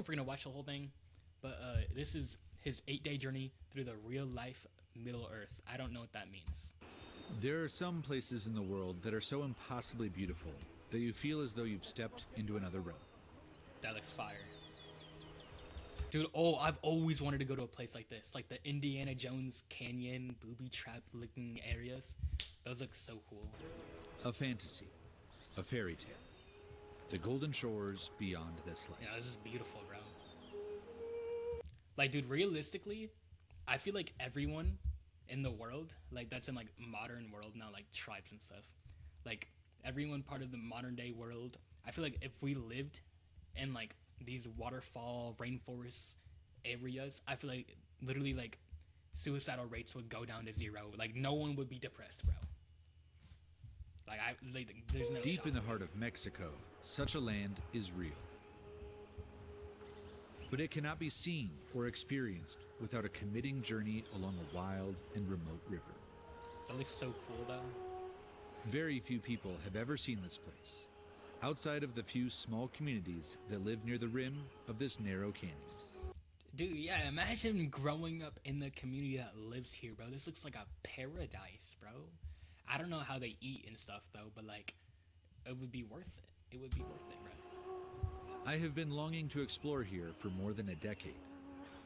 If we're gonna watch the whole thing, but this is his 8-day journey through the real life Middle Earth. I don't know what that means. There are some places in the world that are so impossibly beautiful that you feel as though you've stepped into another realm. That looks fire. Dude, oh, I've always wanted to go to a place like this. Like the Indiana Jones Canyon, booby trap looking areas. Those look so cool. A fantasy, a fairy tale. The golden shores beyond this life. Yeah, this is beautiful, bro. Like, dude, realistically, I feel like everyone in the world, like that's in like modern world now, like tribes and stuff. Like everyone part of the modern day world, I feel like if we lived in like these waterfall rainforest areas, I feel like literally like suicidal rates would go down to 0. Like no one would be depressed, bro. There's no Deep shot. in the heart of Mexico, such a land is real. But it cannot be seen or experienced without a committing journey along a wild and remote river. That looks so cool though. Very few people have ever seen this place, outside of the few small communities that live near the rim of this narrow canyon. Dude, yeah, imagine growing up in the community that lives here, bro. This looks like a paradise, bro. I don't know how they eat and stuff though, but like, it would be worth it. It would be worth it, bro. I have been longing to explore here for more than a decade,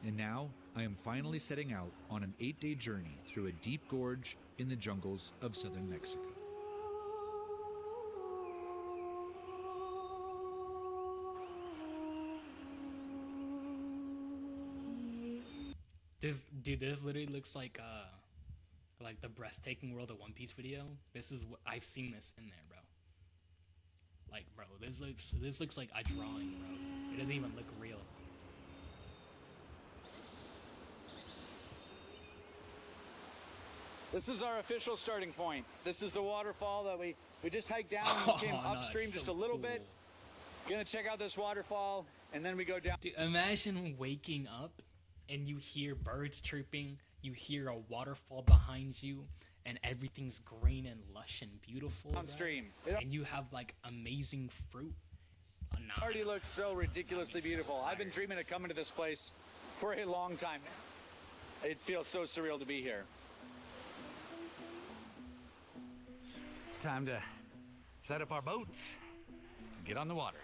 and now I am finally setting out on an 8-day journey through a deep gorge in the jungles of southern Mexico. This literally looks like the breathtaking world of One Piece video. This is what I've seen this in there, bro. Like, bro, this looks like a drawing, bro. It doesn't even look real. This is our official starting point. This is the waterfall that we just hiked down and Oh, came no, upstream it's just so a little cool. bit. Gonna check out this waterfall and then we go down. Dude, imagine waking up and you hear birds chirping, you hear a waterfall behind you, and everything's green and lush and beautiful. bro. Downstream. And you have like amazing fruit. Oh, nah. Already looks so ridiculously beautiful. I've been dreaming of coming to this place for a long time. It feels so surreal to be here. It's time to set up our boats, get on the water.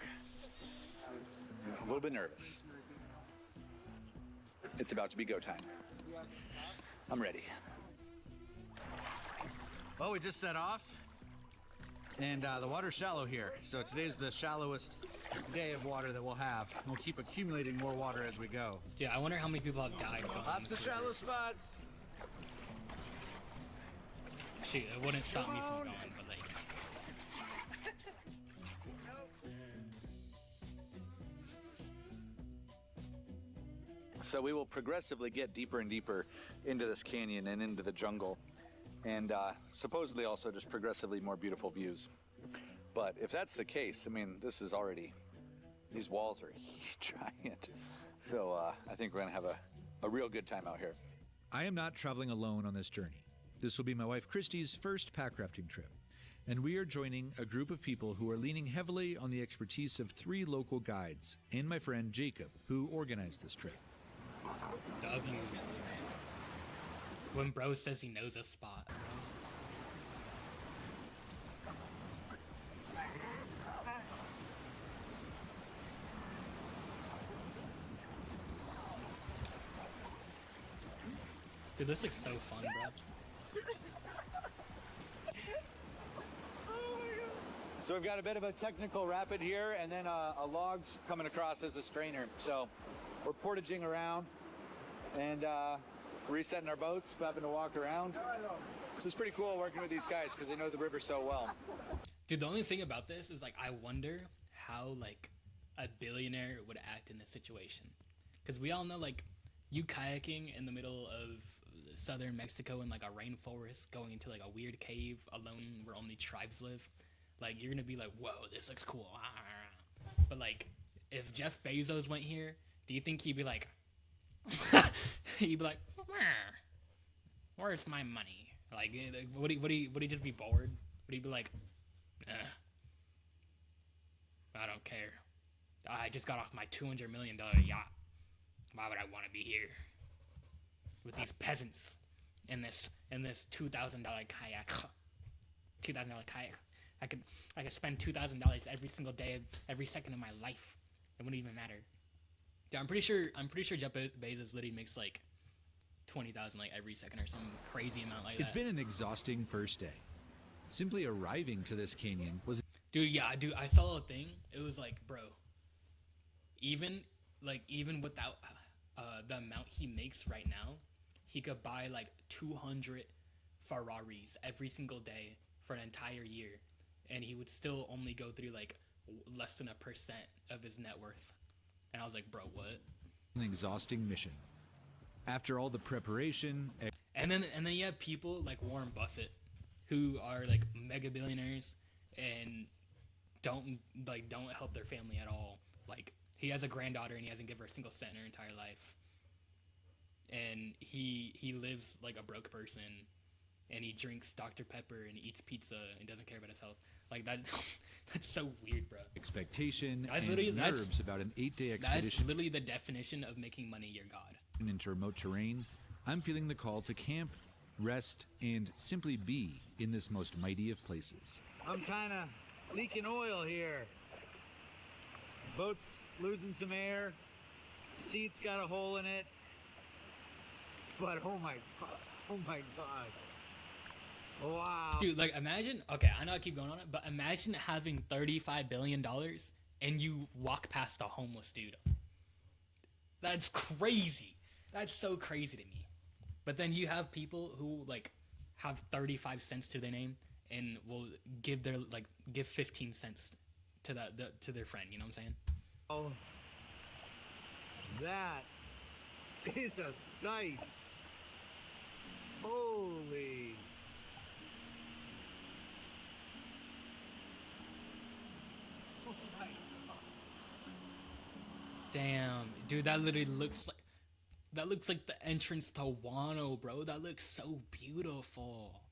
A little bit nervous. It's about to be go time. I'm ready. Well, we just set off, and the water's shallow here. So today's the shallowest day of water that we'll have. We'll keep accumulating more water as we go. Dude, I wonder how many people have died. going Lots of through shallow this. spots. Shoot, it wouldn't stop me from going, but like. So we will progressively get deeper and deeper into this canyon and into the jungle, and supposedly also just progressively more beautiful views. But if that's the case, I mean, this is already, these walls are giant. So I think we're gonna have a real good time out here. I am not traveling alone on this journey. This will be my wife Christy's first pack rafting trip, and we are joining a group of people who are leaning heavily on the expertise of 3 local guides and my friend Jacob, who organized this trip. W. When bro says he knows a spot. Dude, this looks so fun, bro. So we've got a bit of a technical rapid here, and then a log coming across as a strainer. So we're portaging around and resetting our boats, having to walk around. This is pretty cool working with these guys because they know the river so well. Dude, the only thing about this is like I wonder how like a billionaire would act in this situation, because we all know like you kayaking in the middle of southern Mexico in like a rainforest, going into like a weird cave alone where only tribes live. Like you're gonna be like, whoa, this looks cool. But like, if Jeff Bezos went here, do you think he'd be like, he'd be like, where's my money? Like, would he just be bored? Would he be like, I don't care. I just got off my $200 million yacht. Why would I want to be here with these peasants in this $2,000 kayak? $2,000 kayak. I could spend $2,000 every single day, every second of my life. It wouldn't even matter. Dude, I'm pretty sure Jeff Bezos literally makes like 20,000 like every second or some crazy amount like that. It's been an exhausting first day. Simply arriving to this canyon was... Dude, I saw a thing. It was like, bro, even without the amount he makes right now, he could buy like 200 Ferraris every single day for an entire year, and he would still only go through like less than 1% of his net worth. And I was like, bro, what? An exhausting mission. After all the preparation... And then you have people like Warren Buffett, who are like mega billionaires and don't help their family at all. Like, he has a granddaughter and he hasn't given her a single cent in her entire life. And he lives like a broke person, and he drinks Dr. Pepper and eats pizza and doesn't care about his health. Like that, that's so weird, bro. Expectation and nerves about an 8-day expedition. That's literally the definition of making money your god. Into remote terrain, I'm feeling the call to camp, rest, and simply be in this most mighty of places. I'm kind of leaking oil here. Boat's losing some air. Seat's got a hole in it. But oh my god. Wow. Dude, like imagine, okay, I know I keep going on it, but imagine having $35 billion and you walk past a homeless dude. That's crazy. That's so crazy to me. But then you have people who like have 35 cents to their name and will give 15 cents to to their friend, you know what I'm saying? Oh, that is a sight. Holy. Oh my god. Damn, dude, that literally looks like the entrance to Wano, bro. That looks so beautiful.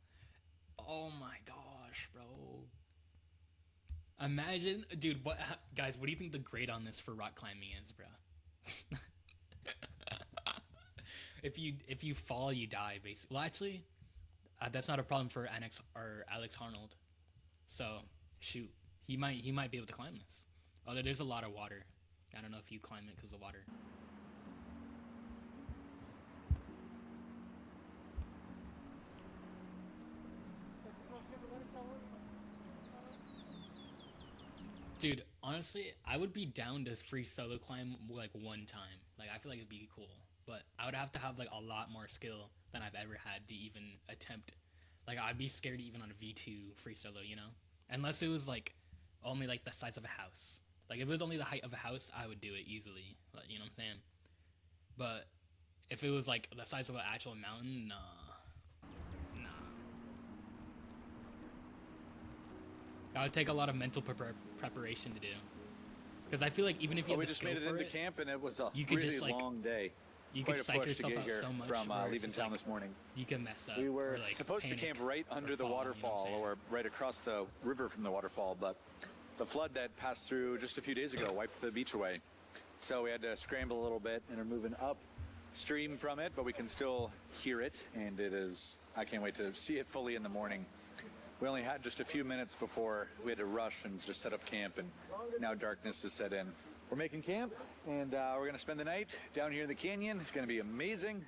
Oh my gosh, bro. Imagine, dude, guys, what do you think the grade on this for rock climbing is, bro? If you fall, you die, basically. Well, actually, that's not a problem for Alex Arnold. So, shoot, he might be able to climb this. Although there's a lot of water. I don't know if you climb it because of water. Dude, honestly, I would be down to free solo climb like one time. Like, I feel like it'd be cool. But I would have to have like a lot more skill than I've ever had to even attempt. Like, I'd be scared even on a V2 free solo, you know? Unless it was like only like the size of a house. Like, if it was only the height of a house, I would do it easily. Like, you know what I'm saying? But if it was like the size of an actual mountain, nah. That would take a lot of mental preparation to do. Because I feel like even if you have we the just skill made it for into camp, and it was a you could really just, like, long day. you Quite could a psych push to yourself get out here so much from where it's leaving just, town like, this morning. you can mess up. We were or, like, supposed to panic camp right under the fall, you know what I'm waterfall, saying? or right across the river from the waterfall, but the flood that passed through just a few days ago wiped the beach away. So we had to scramble a little bit and are moving upstream from it, but we can still hear it, and it is, I can't wait to see it fully in the morning. We only had just a few minutes before we had to rush and just set up camp, and now darkness has set in. We're making camp, and we're gonna spend the night down here in the canyon. It's gonna be amazing.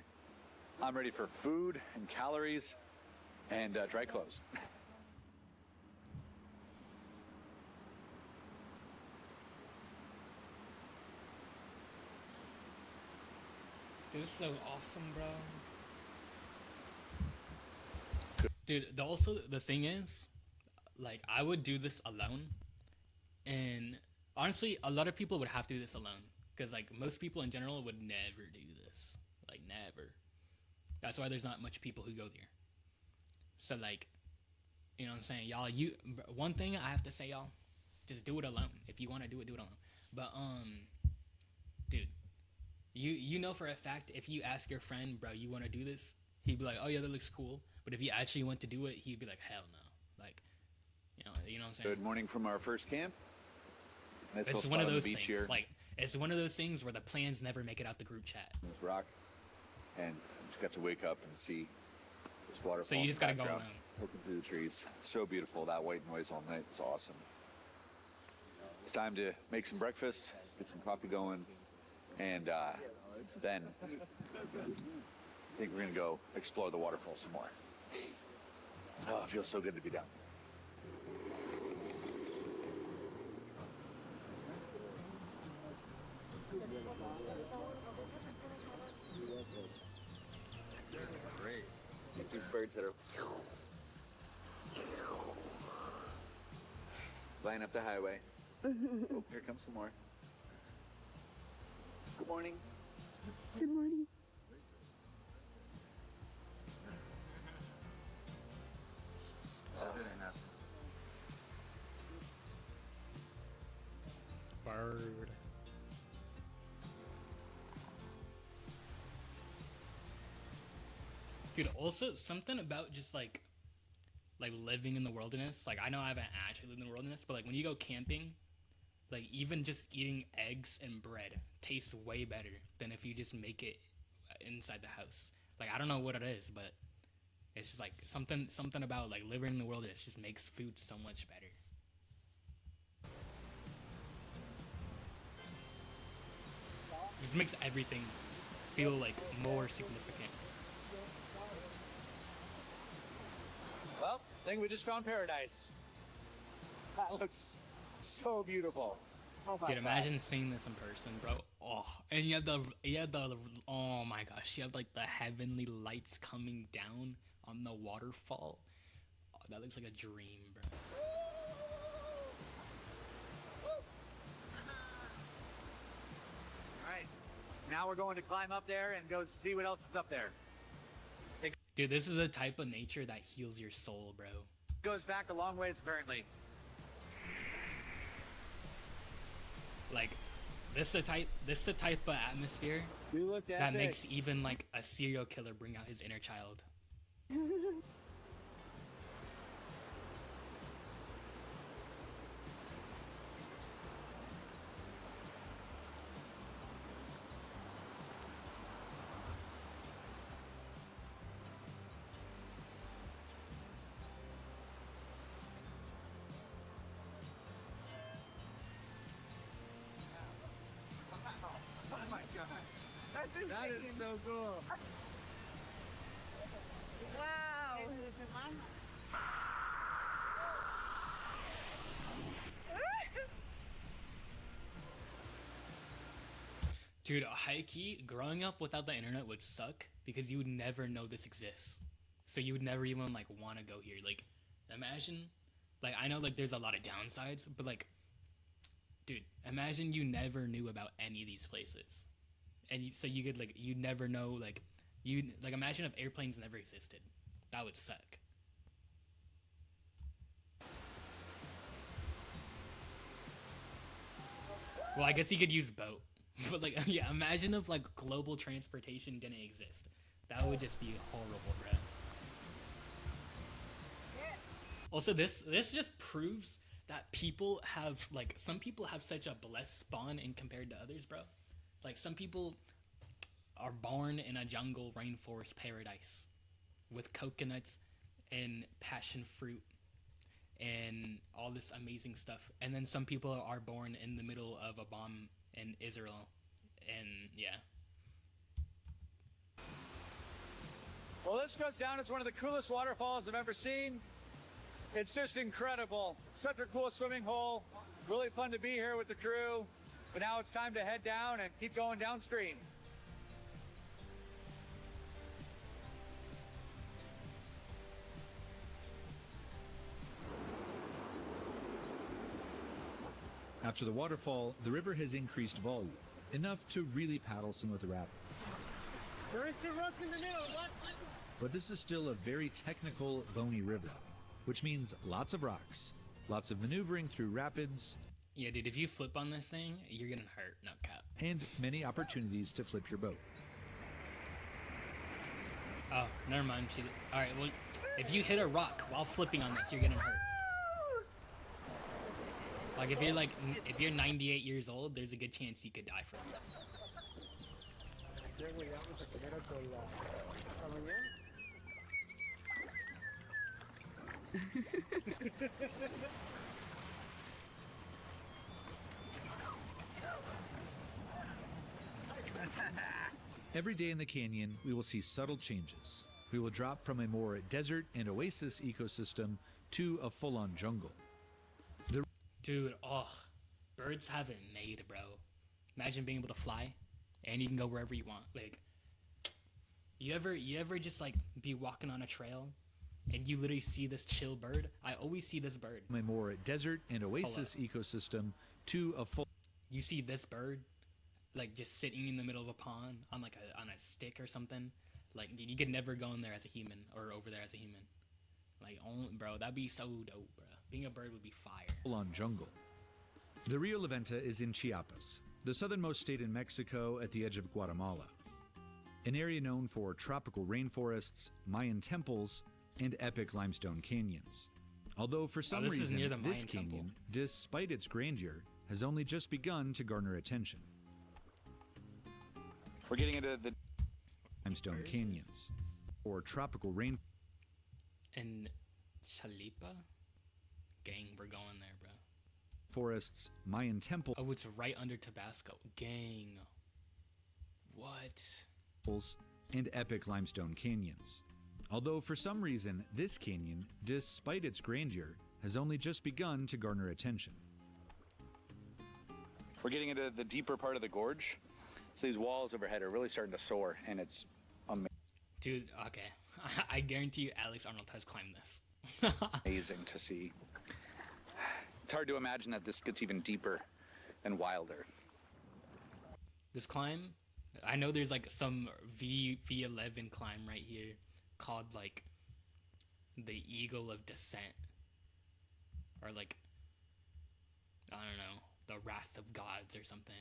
I'm ready for food and calories and dry clothes. Dude, this is so awesome, bro. Dude, the thing is, like, I would do this alone, and honestly, a lot of people would have to do this alone, because, like, most people in general would never do this. Like, never. That's why there's not much people who go there. So, like, you know what I'm saying? Y'all, one thing I have to say, y'all, just do it alone. If you want to do it alone. But, dude, you know for a fact, if you ask your friend, bro, you want to do this? He'd be like, oh yeah, that looks cool. But if you actually want to do it, he'd be like, hell no. Like, you know what I'm saying? Good morning from our first camp. Nice It's little one spot of on the those beach things. here. Like, it's one of those things where the plans never make it out the group chat. This rock, and just got to wake up and see this waterfall. So you just gotta go background, alone. looking through the trees. So beautiful. That white noise all night was awesome. It's time to make some breakfast, get some coffee going, and then I think we're gonna go explore the waterfall some more. Oh, it feels so good to be down. Great. These birds that are flying up the highway. Oh, here comes some more. Good morning. Good morning. Bird. Dude, also something about just like living in the wilderness. Like I know I haven't actually lived in the wilderness, but like when you go camping, like even just eating eggs and bread tastes way better than if you just make it inside the house. Like I don't know what it is, but it's just like something about like living in the wilderness just makes food so much better. Just makes everything feel like more significant. Well, I think we just found paradise. That looks so beautiful. Oh my Dude, God. imagine seeing this in person, bro. Oh, and you have the oh my gosh, you have like the heavenly lights coming down on the waterfall. Oh, that looks like a dream, bro. All right, now we're going to climb up there and go see what else is up there. Dude, this is a type of nature that heals your soul, bro. Goes back a long ways, apparently. Like, this is the type of atmosphere We looked at that makes even like a serial killer bring out his inner child. Oh my God. That is so cool. Wow. Dude, high-key, growing up without the internet would suck because you would never know this exists. So you would never even like want to go here. Like, imagine, like I know like there's a lot of downsides, but like, dude, imagine you never knew about any of these places, and so you could like you never know like you like imagine if airplanes never existed. That would suck. Well, I guess you could use boat. But like, yeah, imagine if like global transportation didn't exist. That would just be horrible, bro. Also, this just proves that people have like some people have such a blessed spawn in compared to others, bro. Like some people are born in a jungle rainforest paradise with coconuts and passion fruit and all this amazing stuff. And then some people are born in the middle of a bomb in Israel, and yeah. Well, this goes down as one of the coolest waterfalls I've ever seen. It's just incredible. Such a cool swimming hole. Really fun to be here with the crew. But now it's time to head down and keep going downstream. After the waterfall, the river has increased volume, enough to really paddle some of the rapids. There is the rocks in the middle. What? But this is still a very technical, bony river, which means lots of rocks, lots of maneuvering through rapids, Yeah, dude, if you flip on this thing, you're gonna hurt. No cap. and many opportunities to flip your boat. Oh, never mind. All right, well, if you hit a rock while flipping on this, you're getting hurt. Like if you're 98 years old, there's a good chance you could die from this. Every day in the canyon, we will see subtle changes. We will drop from a more desert and oasis ecosystem to a full-on jungle. Dude, oh, birds have it made, bro. Imagine being able to fly, and you can go wherever you want. Like, you ever just like be walking on a trail, and you literally see this chill bird? I always see this bird. From a more desert and oasis ecosystem to a full. You see this bird, like just sitting in the middle of a pond on like on a stick or something. Like, dude, you could never go in there as a human or over there as a human. Like, bro, that'd be so dope, bro. Being a bird would be fire. Full-on jungle. The Rio La Venta is in Chiapas, the southernmost state in Mexico at the edge of Guatemala. An area known for tropical rainforests, Mayan temples, and epic limestone canyons. Although for some this is reason, near the this Mayan temple. canyon, despite its grandeur, has only just begun to garner attention. We're getting into the Limestone canyons, or tropical rain. In Chalipa? Gang, we're going there, bro. Forests, Mayan temples, Oh, it's right under Tabasco. Gang. What? and epic limestone canyons. Although for some reason, this canyon, despite its grandeur, has only just begun to garner attention. We're getting into the deeper part of the gorge. So these walls overhead are really starting to soar, and it's Dude, okay. I guarantee you Alex Arnold has climbed this. amazing to see. It's hard to imagine that this gets even deeper and wilder. This climb, I know there's like some V11 climb right here called like the Eagle of Descent. Or like, I don't know, the Wrath of Gods or something.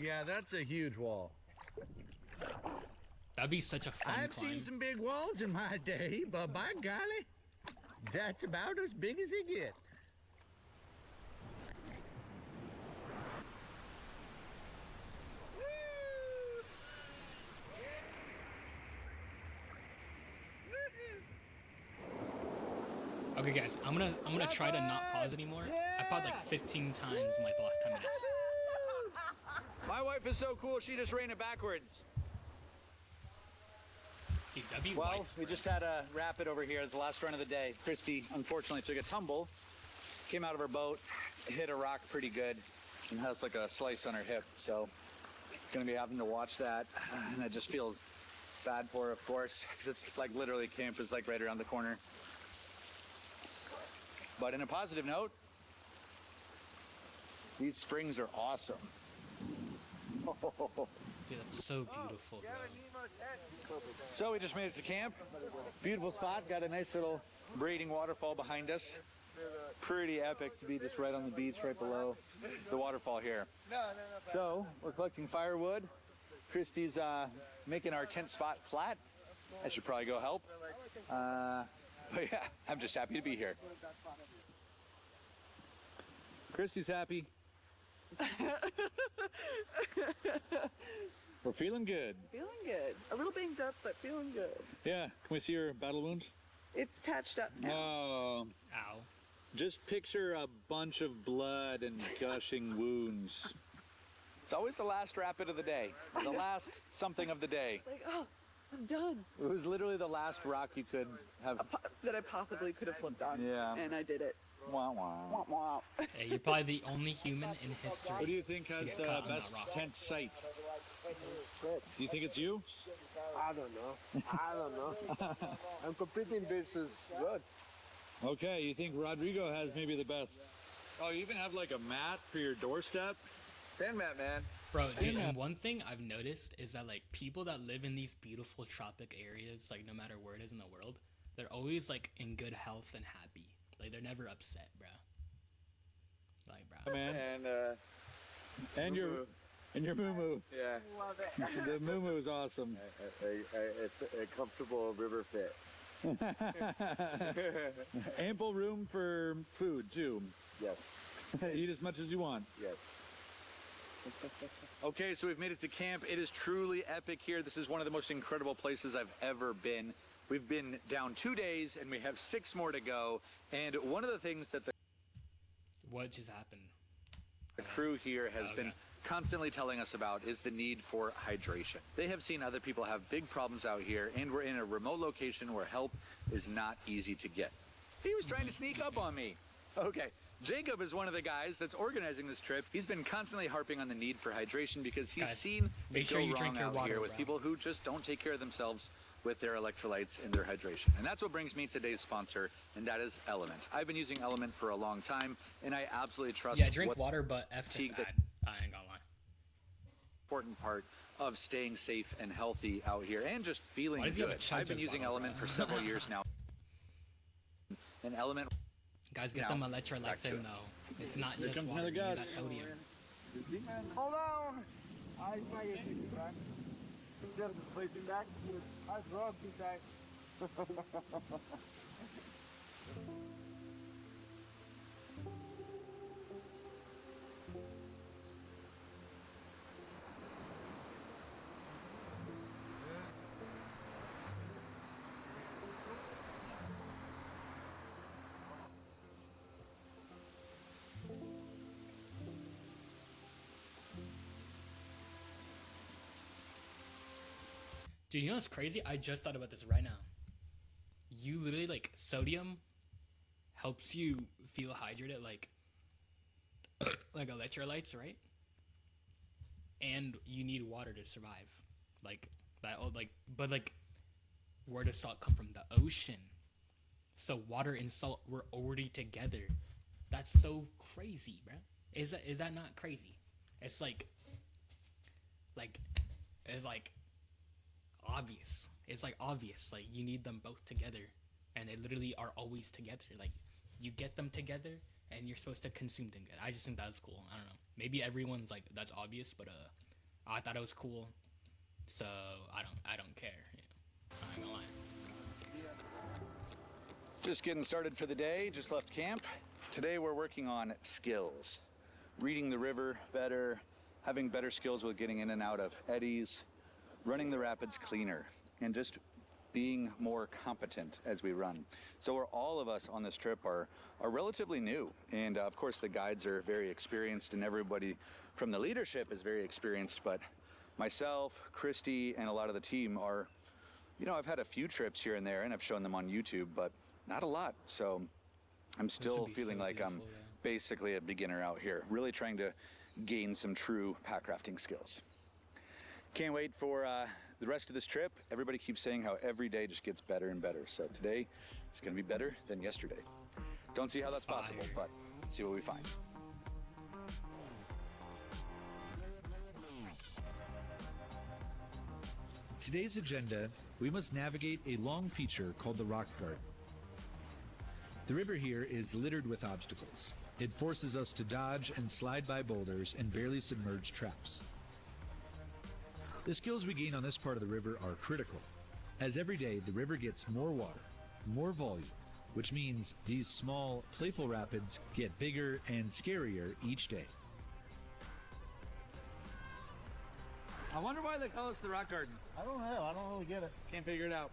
Yeah, that's a huge wall. That'd be such a fun I've climb. seen some big walls in my day, but by golly, that's about as big as they get. Okay, guys, I'm gonna try to not pause anymore. I paused like 15 times in like the last 10 minutes. My wife is so cool, she just ran it backwards. Dude, that'd be Well, wife, we bro. just had a rapid over here as the last run of the day. Christy, unfortunately, took a tumble, came out of her boat, hit a rock pretty good, and has like a slice on her hip. So, gonna be having to watch that, and I just feel bad for her, of course, because it's like literally camp is like right around the corner. But in a positive note, these springs are awesome. Dude, that's so beautiful, bro. So we just made it to camp. Beautiful spot. Got a nice little braiding waterfall behind us. Pretty epic to be just right on the beach, right below the waterfall here. So we're collecting firewood. Christy's making our tent spot flat. I should probably go help. But yeah, I'm just happy to be here. Christy's happy. We're feeling good. Feeling good. A little banged up, but feeling good. Yeah, can we see your battle wound? It's patched up now. Oh, Ow. just picture a bunch of blood and gushing wounds. It's always the last rapid of the day. The last something of the day. Like, oh, I'm done. It was literally the last rock you could have. That I possibly could have flipped on. Yeah. And I did it. Wah, wah. Womp womp. Yeah, you're probably the only human in history. What do you think has get the caught on that best rock. tent site? Do you think it's you? I don't know. I don't know. I'm competing versus Rod. Okay, you think Rodrigo has maybe the best? Oh, you even have like a mat for your doorstep? Sand mat, man. Bro, dude, and one thing I've noticed is that like people that live in these beautiful tropic areas, like no matter where it is in the world, they're always like in good health and happy. Like they're never upset, bro. Like, bro. Man. And And your moo-moo. yeah, The moo-moo is awesome. it's a comfortable river fit. Ample room for food too. Yes. Eat as much as you want. Yes. Okay, so we've made it to camp. It is truly epic here. This is one of the most incredible places I've ever been. We've been down 2 days and we have 6 more to go. And one of the things that the What just happened? crew here has been constantly telling us about is the need for hydration. They have seen other people have big problems out here, and we're in a remote location where help is not easy to get. He was trying to sneak up on me. Okay. Jacob is one of the guys that's organizing this trip. He's been constantly harping on the need for hydration because he's Guys, seen make it sure go you wrong drink your out water, here with bro. people who just don't take care of themselves with their electrolytes and their hydration. And that's what brings me today's sponsor, and that is Element. I've been using Element for a long time, and I absolutely trust Yeah, drink what water, but F fatigue this that- ad. I ain't gonna lie. important part of staying safe and healthy out here and just feeling Why does he have a good. chug I've been jug using bottle, Element bro? for several years now. And Element Guys, get Now, them back electrolytes to in it. though. It's not Here just comes water. another You need gas. that sodium. Hold on. I try to keep it back. Just sleeping back. I drove too tight. Dude, you know what's crazy? I just thought about this right now. You literally, like, sodium helps you feel hydrated, like electrolytes, right? And you need water to survive. Like, that, like, but, like, where does salt come from? The ocean. So water and salt were already together. That's so crazy, bro. Is that not crazy? It's like obvious. It's like obvious. Like, you need them both together, and they literally are always together. Like, you get them together, and you're supposed to consume them. I just think that's cool. I don't know. Maybe everyone's like, that's obvious, but I thought it was cool, so I don't care. You know? I ain't gonna lie. Just getting started for the day, just left camp. Today we're working on skills. Reading the river better, having better skills with getting in and out of eddies, running the rapids cleaner, and just being more competent as we run. So we're, all of us on this trip are relatively new. And of course the guides are very experienced and everybody from the leadership is very experienced, but myself, Christy, and a lot of the team are, you know, I've had a few trips here and there and I've shown them on YouTube, but not a lot. So I'm still be feeling so like I'm beautiful, yeah. basically a beginner out here, really trying to gain some true pack rafting skills. Can't wait for the rest of this trip. Everybody keeps saying how every day just gets better and better. So today it's gonna be better than yesterday. Don't see how that's possible, Fire. but let's see what we find. Today's agenda, we must navigate a long feature called the Rock Garden. The river here is littered with obstacles. It forces us to dodge and slide by boulders and barely submerged traps. The skills we gain on this part of the river are critical, as every day the river gets more water, more volume, which means these small, playful rapids get bigger and scarier each day. I wonder why they call us the Rock Garden. I don't know. I don't really get it. Can't figure it out.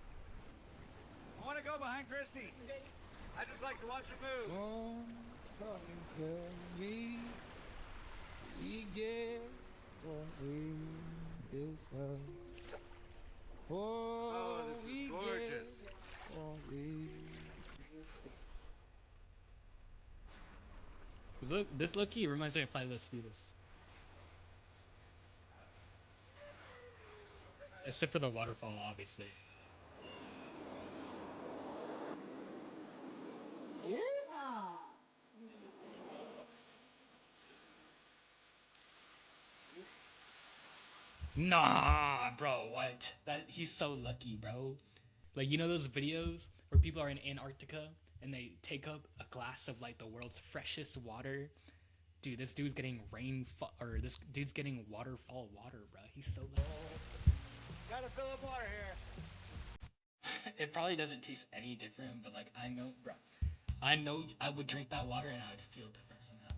I want to go behind Christy. I just like to watch her move. Oh, this is gorgeous. Look, this low-key reminds me of Playlist Venus. Except for the waterfall, obviously. Nah, bro, what? He's so lucky, bro. Like, you know those videos where people are in Antarctica and they take up a glass of like the world's freshest water? Dude, this dude's getting this dude's getting waterfall water, bro. He's so lucky. Gotta fill up water here. It probably doesn't taste any different, but like I know, bro. I know I would drink that water and I would feel different somehow.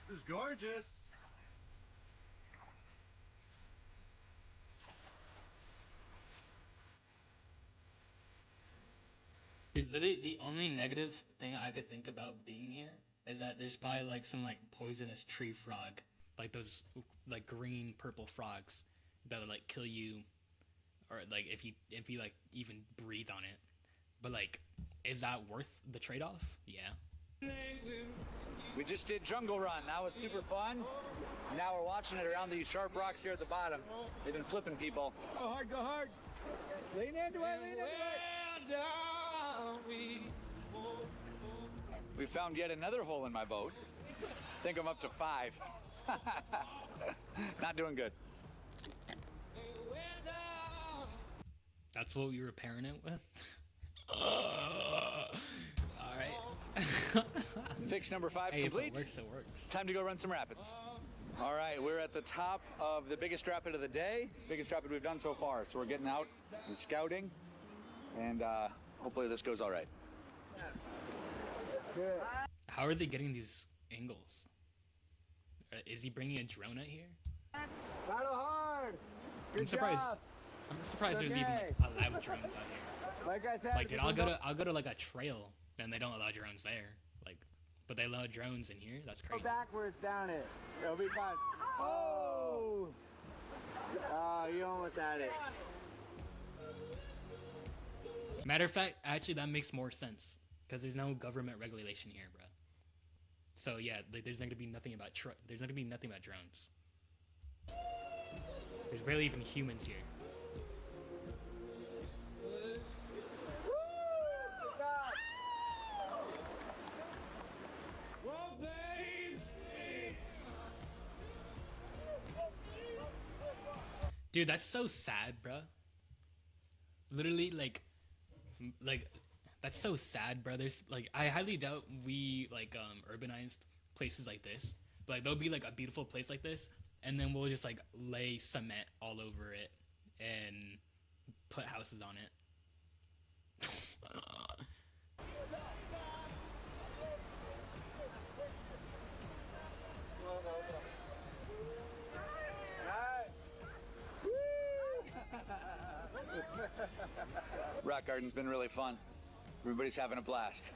This is gorgeous. Dude, literally the only negative thing I could think about being here is that there's probably like some like poisonous tree frog, like those like green purple frogs that would like kill you, or like if you like even breathe on it. But like, is that worth the trade-off? Yeah. We just did Jungle Run. That was super fun. Now we're watching it around these sharp rocks here at the bottom. They've been flipping people. Go hard, go hard. Lean into it, lean into it. We found yet another hole in my boat. I think I'm up to 5. Not doing good. That's what we were pairing it with. All right. Fix number 5 Hey, complete. if it works, it works. Time to go run some rapids. All right, we're at the top of the biggest rapid of the day, biggest rapid we've done so far. So we're getting out and scouting, and hopefully this goes all right. How are they getting these angles? Is he bringing a drone out here? Paddle hard. Good I'm surprised. job. I'm surprised there's even like, allowed drones out here. Like I said, Like, dude, I'll go to like a trail, and they don't allow drones there. Like, but they allow drones in here. That's go crazy. backwards down it. It'll be fun. Oh! Oh, you almost had it. Matter of fact, actually, that makes more sense because there's no government regulation here, bro. So yeah, there's not gonna be nothing about there's not gonna be nothing about drones. There's barely even humans here. Dude, that's so sad, bro. Literally, like, that's so sad, brothers. Like, I highly doubt we like urbanized places like this. But like, there'll be like a beautiful place like this, and then we'll just like lay cement all over it and put houses on it. Rock garden's been really fun. Everybody's having a blast.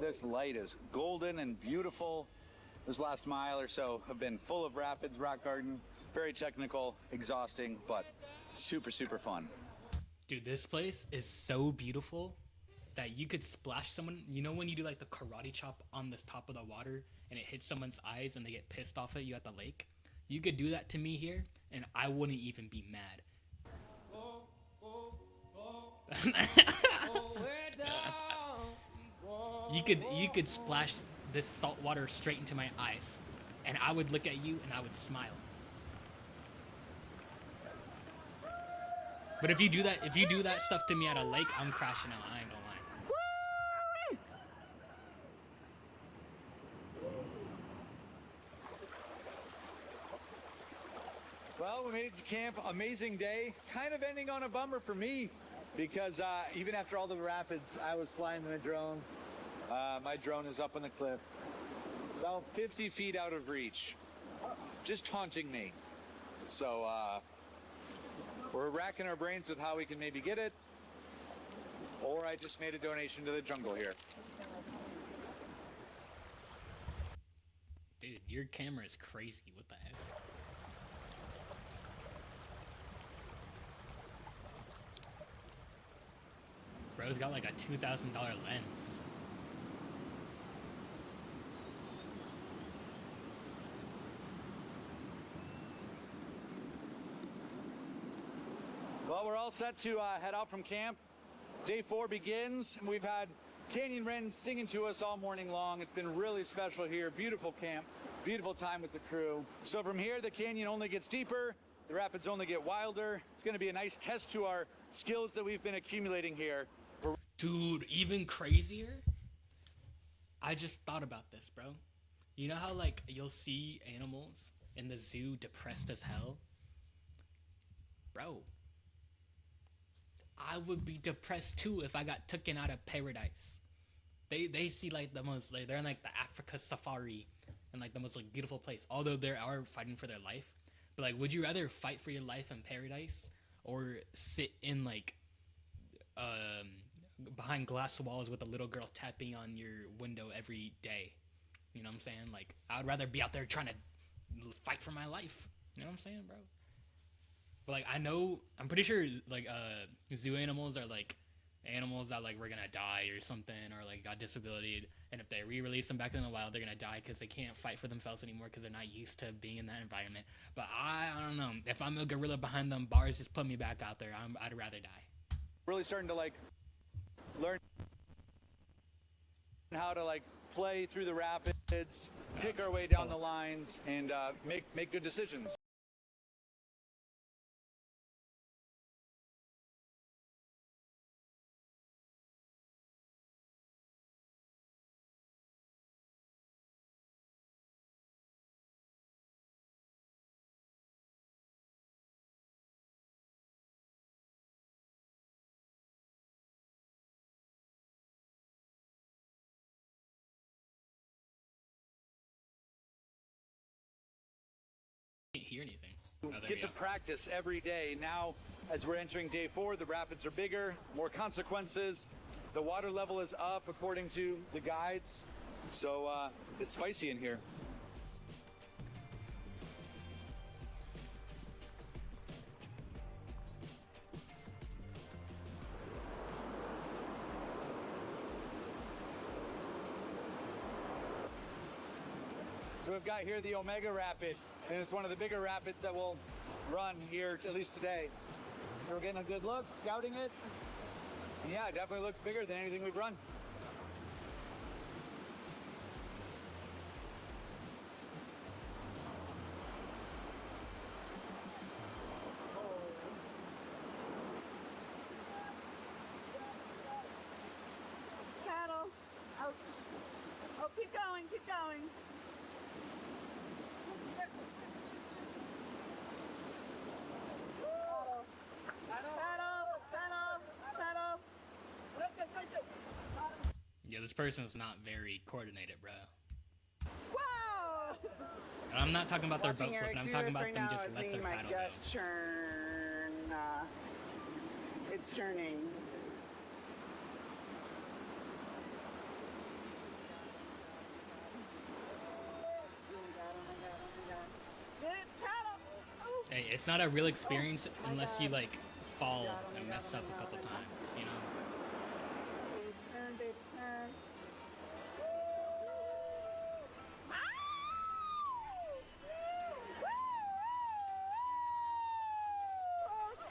This light is golden and beautiful. This last mile or so have been full of rapids, rock garden, very technical, exhausting, but super, super fun. Dude, this place is so beautiful that you could splash someone. You know when you do like the karate chop on the top of the water and it hits someone's eyes and they get pissed off at you at the lake? You could do that to me here and I wouldn't even be mad. You could splash this salt water straight into my eyes and I would look at you and I would smile. But if you do that stuff to me at a lake, I'm crashing out. I ain't gonna lie. Well, we made it to camp. Amazing day. Kind of ending on a bummer for me because even after all the rapids, I was flying in a drone. My drone is up on the cliff, about 50 feet out of reach, just taunting me. So we're racking our brains with how we can maybe get it, or I just made a donation to the jungle here. Dude, your camera is crazy. What the heck? Bro's got like a $2,000 lens. Well, we're all set to head out from camp. Day 4 begins, and we've had canyon wrens singing to us all morning long. It's been really special here. Beautiful camp, beautiful time with the crew. So from here, the canyon only gets deeper, the rapids only get wilder. It's going to be a nice test to our skills that we've been accumulating here. Dude, even crazier? I just thought about this, bro. You know how, like, you'll see animals in the zoo depressed as hell? Bro, I would be depressed too if I got taken out of Paradise. They see, like, the most, like, they're in, like, the Africa safari and, like, the most, like, beautiful place. Although they are fighting for their life. But, like, would you rather fight for your life in Paradise or sit in, like, behind glass walls with a little girl tapping on your window every day? You know what I'm saying? Like, I would rather be out there trying to fight for my life. You know what I'm saying, bro? But, like, I'm pretty sure, like, zoo animals are, like, animals that, like, were gonna die or something, or, like, got disability, and if they re-release them back in the wild, they're gonna die because they can't fight for themselves anymore because they're not used to being in that environment. But I don't know. If I'm a gorilla behind them bars, just put me back out there. I'd rather die. Really starting to, like, learn how to, like, play through the rapids, pick our way down the lines, and make good decisions. Can't hear anything. Oh, there Get you to go. practice every day. Now, as we're entering day 4, the rapids are bigger, more consequences. The water level is up according to the guides. So it's spicy in here. So we've got here the Omega Rapid, and it's one of the bigger rapids that we'll run here, at least today. So we're getting a good look, scouting it. And yeah, it definitely looks bigger than anything we've run. Cattle. Oh, keep going, keep going. Yeah, this person's not very coordinated, bro. Wow! And I'm not talking about their boat Watching flipping. Eric I'm do talking this about right them now just is let making their my paddle gut go. churn. It's churning. Get it, paddle! Oh. Hey, it's not a real experience unless you, like, fall and mess up a couple times, you know? Baby turn, baby turn. Okay!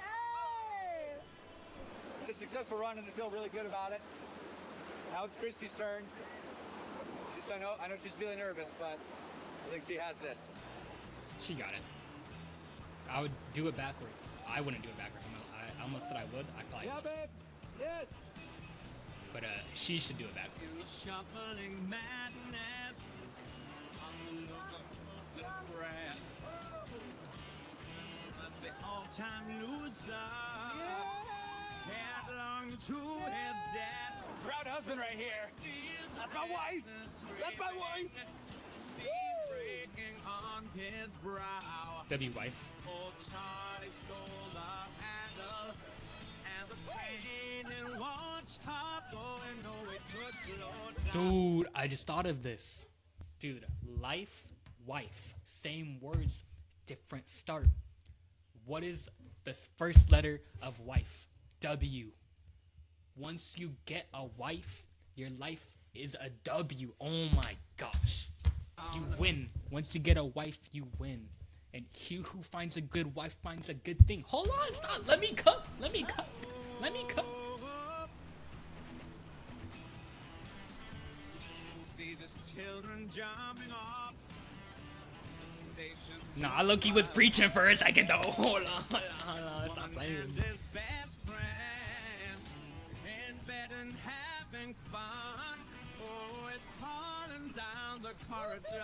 Had a successful run and I feel really good about it. Now it's Christy's turn. I know she's feeling nervous, but I think she has this. She got it. I would do it backwards. I wouldn't do it backwards. I almost said I would. I probably Yeah, would. babe. Yes. But she should do it backwards. Shuffling madness on the look of the brand. That's the all-time loser. Headlong to his death. Proud husband right here. That's my wife. That's my wife. Steam breaking on his brow. W wife. Old Charlie stole the handle, and the train in one stop going nowhere to slow down. Dude, I just thought of this. Dude, life, wife. Same words, different start. What is the first letter of wife? W. Once you get a wife, your life is a W. Oh my gosh. You win. Once you get a wife, you win. And he who finds a good wife finds a good thing. Hold on, stop. Let me cook. Let me cook. Let me cook. just children jumping off the stations. Nah, Loki was preaching for a second though. Hold on. Stop Woman playing. and his best friend in bed and having fun. Oh, it's falling down the corridor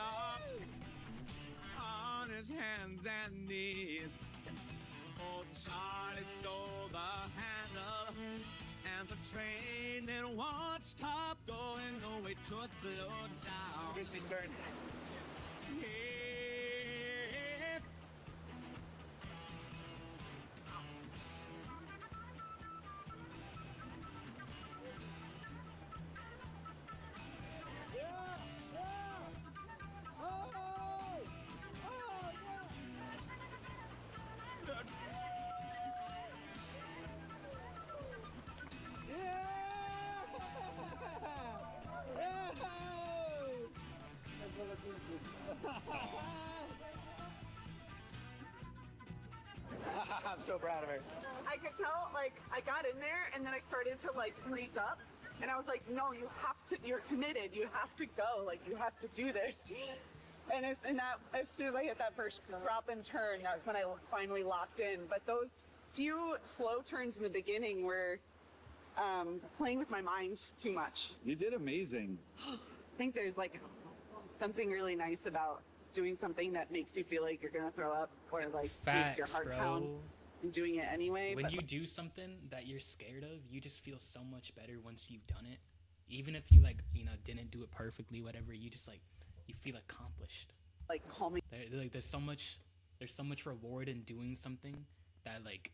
on his hands and knees. Oh, Charlie stole the handle, and the train it won't stop going. No way to slow down. Chrissy's turn. Yeah. I'm so proud of her. I could tell, like, I got in there and then I started to, like, freeze up. And I was like, no, you have to, you're committed. You have to go. Like, you have to do this. And as soon as I hit that first drop and turn, that's when I finally locked in. But those few slow turns in the beginning were playing with my mind too much. You did amazing. I think there's, like, something really nice about doing something that makes you feel like you're gonna throw up or like makes your Facts, heart bro. pound and doing it anyway. When but you do something that you're scared of, you just feel so much better once you've done it. Even if you like, you know, didn't do it perfectly, whatever, you just like, you feel accomplished. like calming. There's so much reward in doing something that like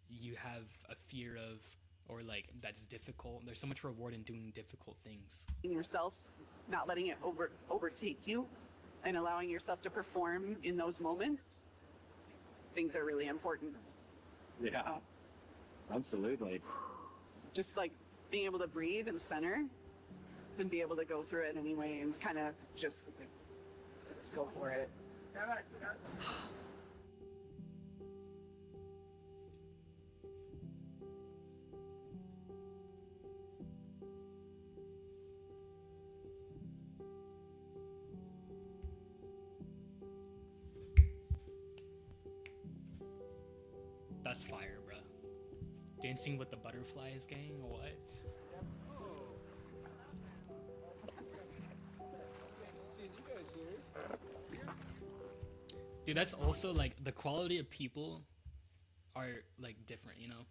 you have a fear of, or like that's difficult. There's so much reward in doing difficult things. Yourself, not letting it overtake you, and allowing yourself to perform in those moments. I think they're really important. Yeah, absolutely. Just like being able to breathe and center, and be able to go through it anyway, and kind of just let's go for it. That's fire, bro. Dancing with the Butterflies gang, what? Dude, that's also like the quality of people are like different, you know?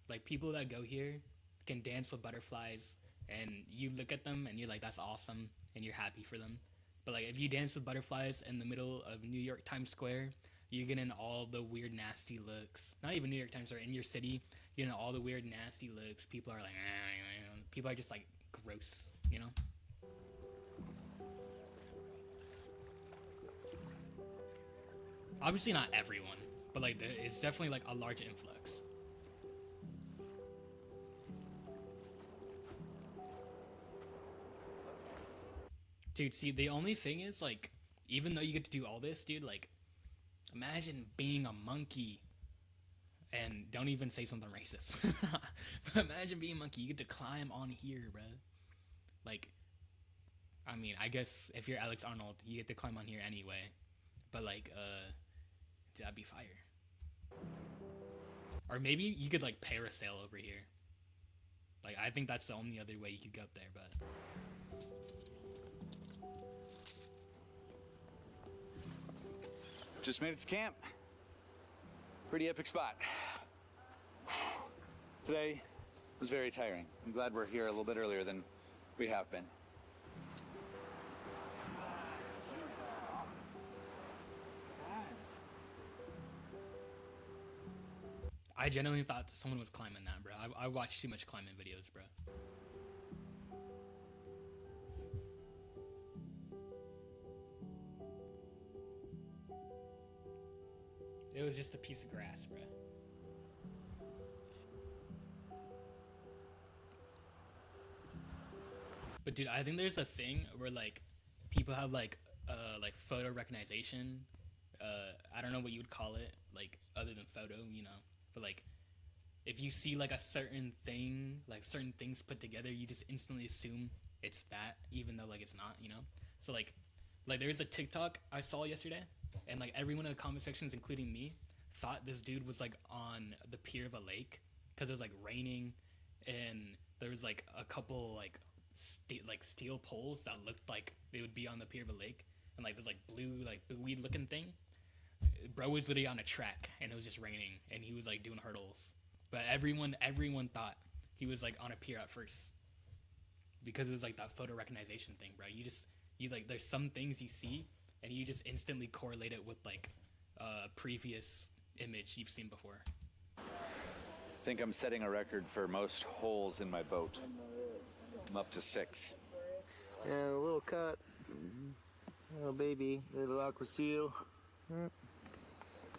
Like people that go here can dance with butterflies and you look at them and you're like, that's awesome, and you're happy for them. But like if you dance with butterflies in the middle of New York Times Square, you're getting all the weird nasty looks. Not even New York Times Square, in your city, you're getting all the weird nasty looks. People are like, people are just like gross, you know? Obviously not everyone, but like it's definitely like a large influx. Dude, see, the only thing is like, even though you get to do all this, dude, like, imagine being a monkey. And don't even say something racist. But imagine being a monkey. You get to climb on here, bro. Like, I mean, I guess if you're Alex Arnold, you get to climb on here anyway. But like, dude, that'd be fire. Or maybe you could like parasail over here. Like, I think that's the only other way you could go up there, but. Just made it to camp. Pretty epic spot. Today was very tiring. I'm glad we're here a little bit earlier than we have been. I genuinely thought someone was climbing that, bro. I watched too much climbing videos, bro. It was just a piece of grass, bro. But dude, I think there's a thing where like people have like photo recognition. I don't know what you would call it, like other than photo, you know. But like if you see like a certain thing, like certain things put together, you just instantly assume it's that, even though like it's not, you know. So like there's a TikTok I saw yesterday, and like everyone in the comment sections, including me, thought this dude was like on the pier of a lake because it was like raining, and there was like a couple like steel poles that looked like they would be on the pier of a lake, and like this like blue like weed looking thing. Bro was literally on a track, and it was just raining, and he was like doing hurdles. But everyone thought he was like on a pier at first because it was like that photo recognition thing, bro. You like there's some things you see, and you just instantly correlate it with like a previous image you've seen before. I think I'm setting a record for most holes in my boat. I'm up to 6. And a little cut. Little baby, little aqua seal.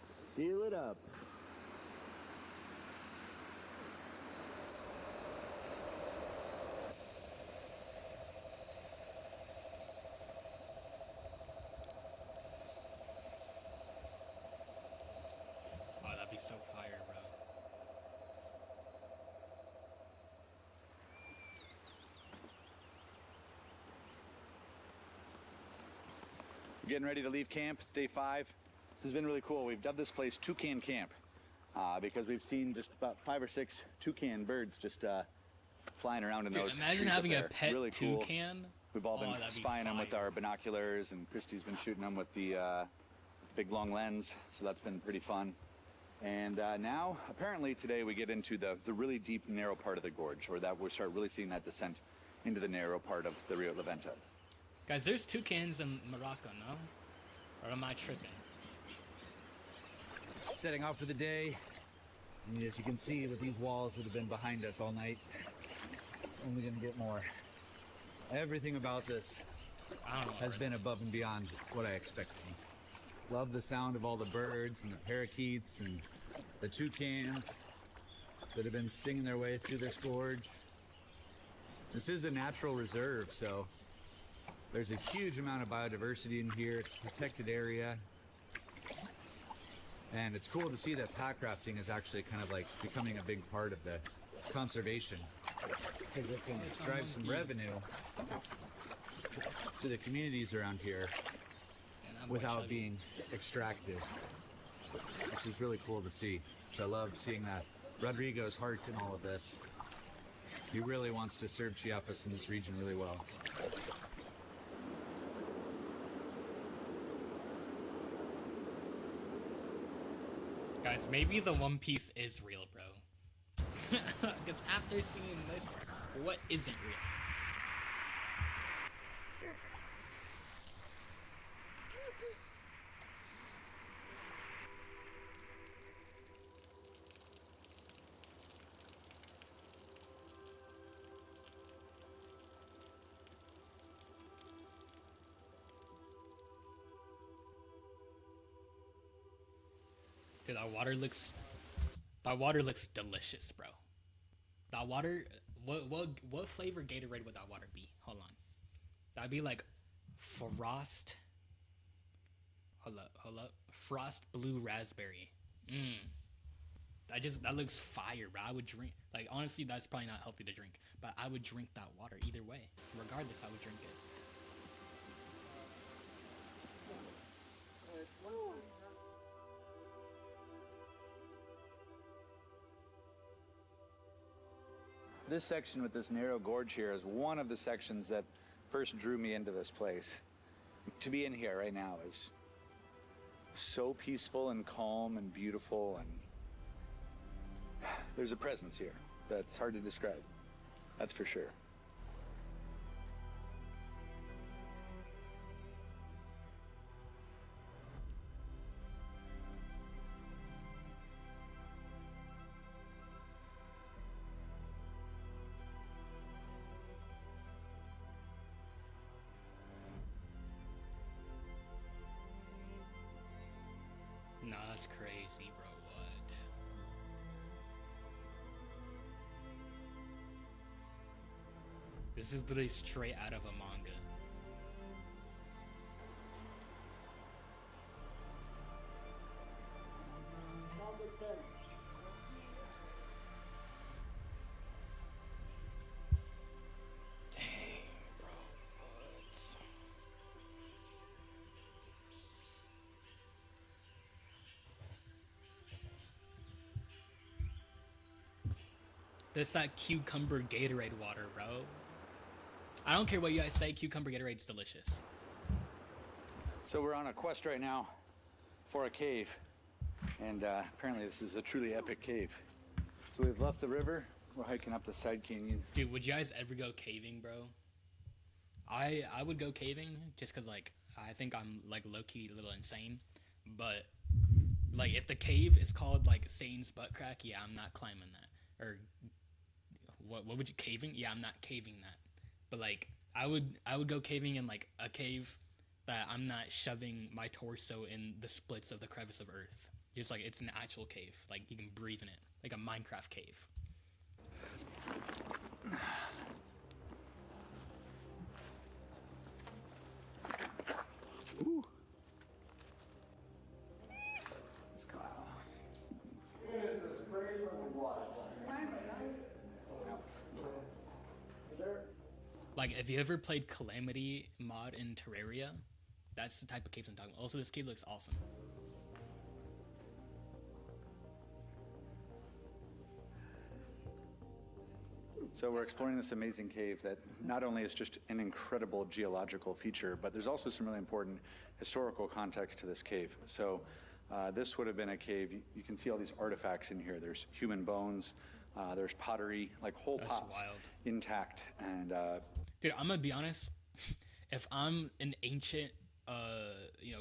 Seal it up. Oh, that'd be so fire, bro. We're getting ready to leave camp. It's day 5. This has been really cool. We've dubbed this place Toucan Camp because we've seen just about 5 or 6 toucan birds just flying around in Dude, those imagine trees up having a there. pet Really cool. toucan. We've all been Oh, that'd be spying them with fire. our binoculars, and Christy's been shooting them with the big long lens, so that's been pretty fun. And now, apparently today, we get into the really deep, narrow part of the gorge, or that we'll start really seeing that descent into the narrow part of the Rio La Venta. Guys, there's toucans in Morocco, no? Or am I tripping? Setting out for the day. And as you can see with these walls that have been behind us all night, only gonna get more. Everything about this I don't know. has been above and beyond what I expected. Love the sound of all the birds and the parakeets and the toucans that have been singing their way through this gorge. This is a natural reserve, so there's a huge amount of biodiversity in here. It's a protected area. And it's cool to see that pack rafting is actually kind of like becoming a big part of the conservation. Because it can drive some revenue to the communities around here And I'm without chuggy. being extractive, which is really cool to see. So I love seeing that. Rodrigo's heart in all of this. He really wants to serve Chiapas in this region really well. Guys, maybe the One Piece is real, bro. Because after seeing this, what isn't real? Dude, that water looks delicious, bro. That water, what flavor Gatorade would that water be? Hold on. That'd be like frost. Hold up. Frost blue raspberry. That looks fire, bro. I would drink. Like, honestly, that's probably not healthy to drink, but I would drink that water either way. Regardless, I would drink it. This section with this narrow gorge here is one of the sections that first drew me into this place. To be in here right now is so peaceful and calm and beautiful, and there's a presence here that's hard to describe. That's for sure. Nah, that's crazy, bro. What? This is literally straight out of a manga. Dang. That's that cucumber Gatorade water, bro. I don't care what you guys say, cucumber Gatorade's delicious. So we're on a quest right now for a cave, and apparently this is a truly epic cave. So we've left the river, we're hiking up the side canyon. Dude, would you guys ever go caving, bro? I would go caving just because, like, I think I'm, like, low-key a little insane. But, like, if the cave is called, like, Satan's butt crack, yeah, I'm not climbing that. Or, what would you, caving? Yeah, I'm not caving that. But, like, I would go caving in, like, a cave that I'm not shoving my torso in the splits of the crevice of earth. Just, like, it's an actual cave. Like, you can breathe in it. Like a Minecraft cave. Ooh. It's Kyle. It is a spray from the water. Like, have you ever played Calamity mod in Terraria? That's the type of caves I'm talking about. Also, this cave looks awesome. So we're exploring this amazing cave that not only is just an incredible geological feature, but there's also some really important historical context to this cave. So this would have been a cave. You can see all these artifacts in here. There's human bones, there's pottery, like whole That's pots wild. intact. And Dude, I'm gonna be honest. If I'm an ancient,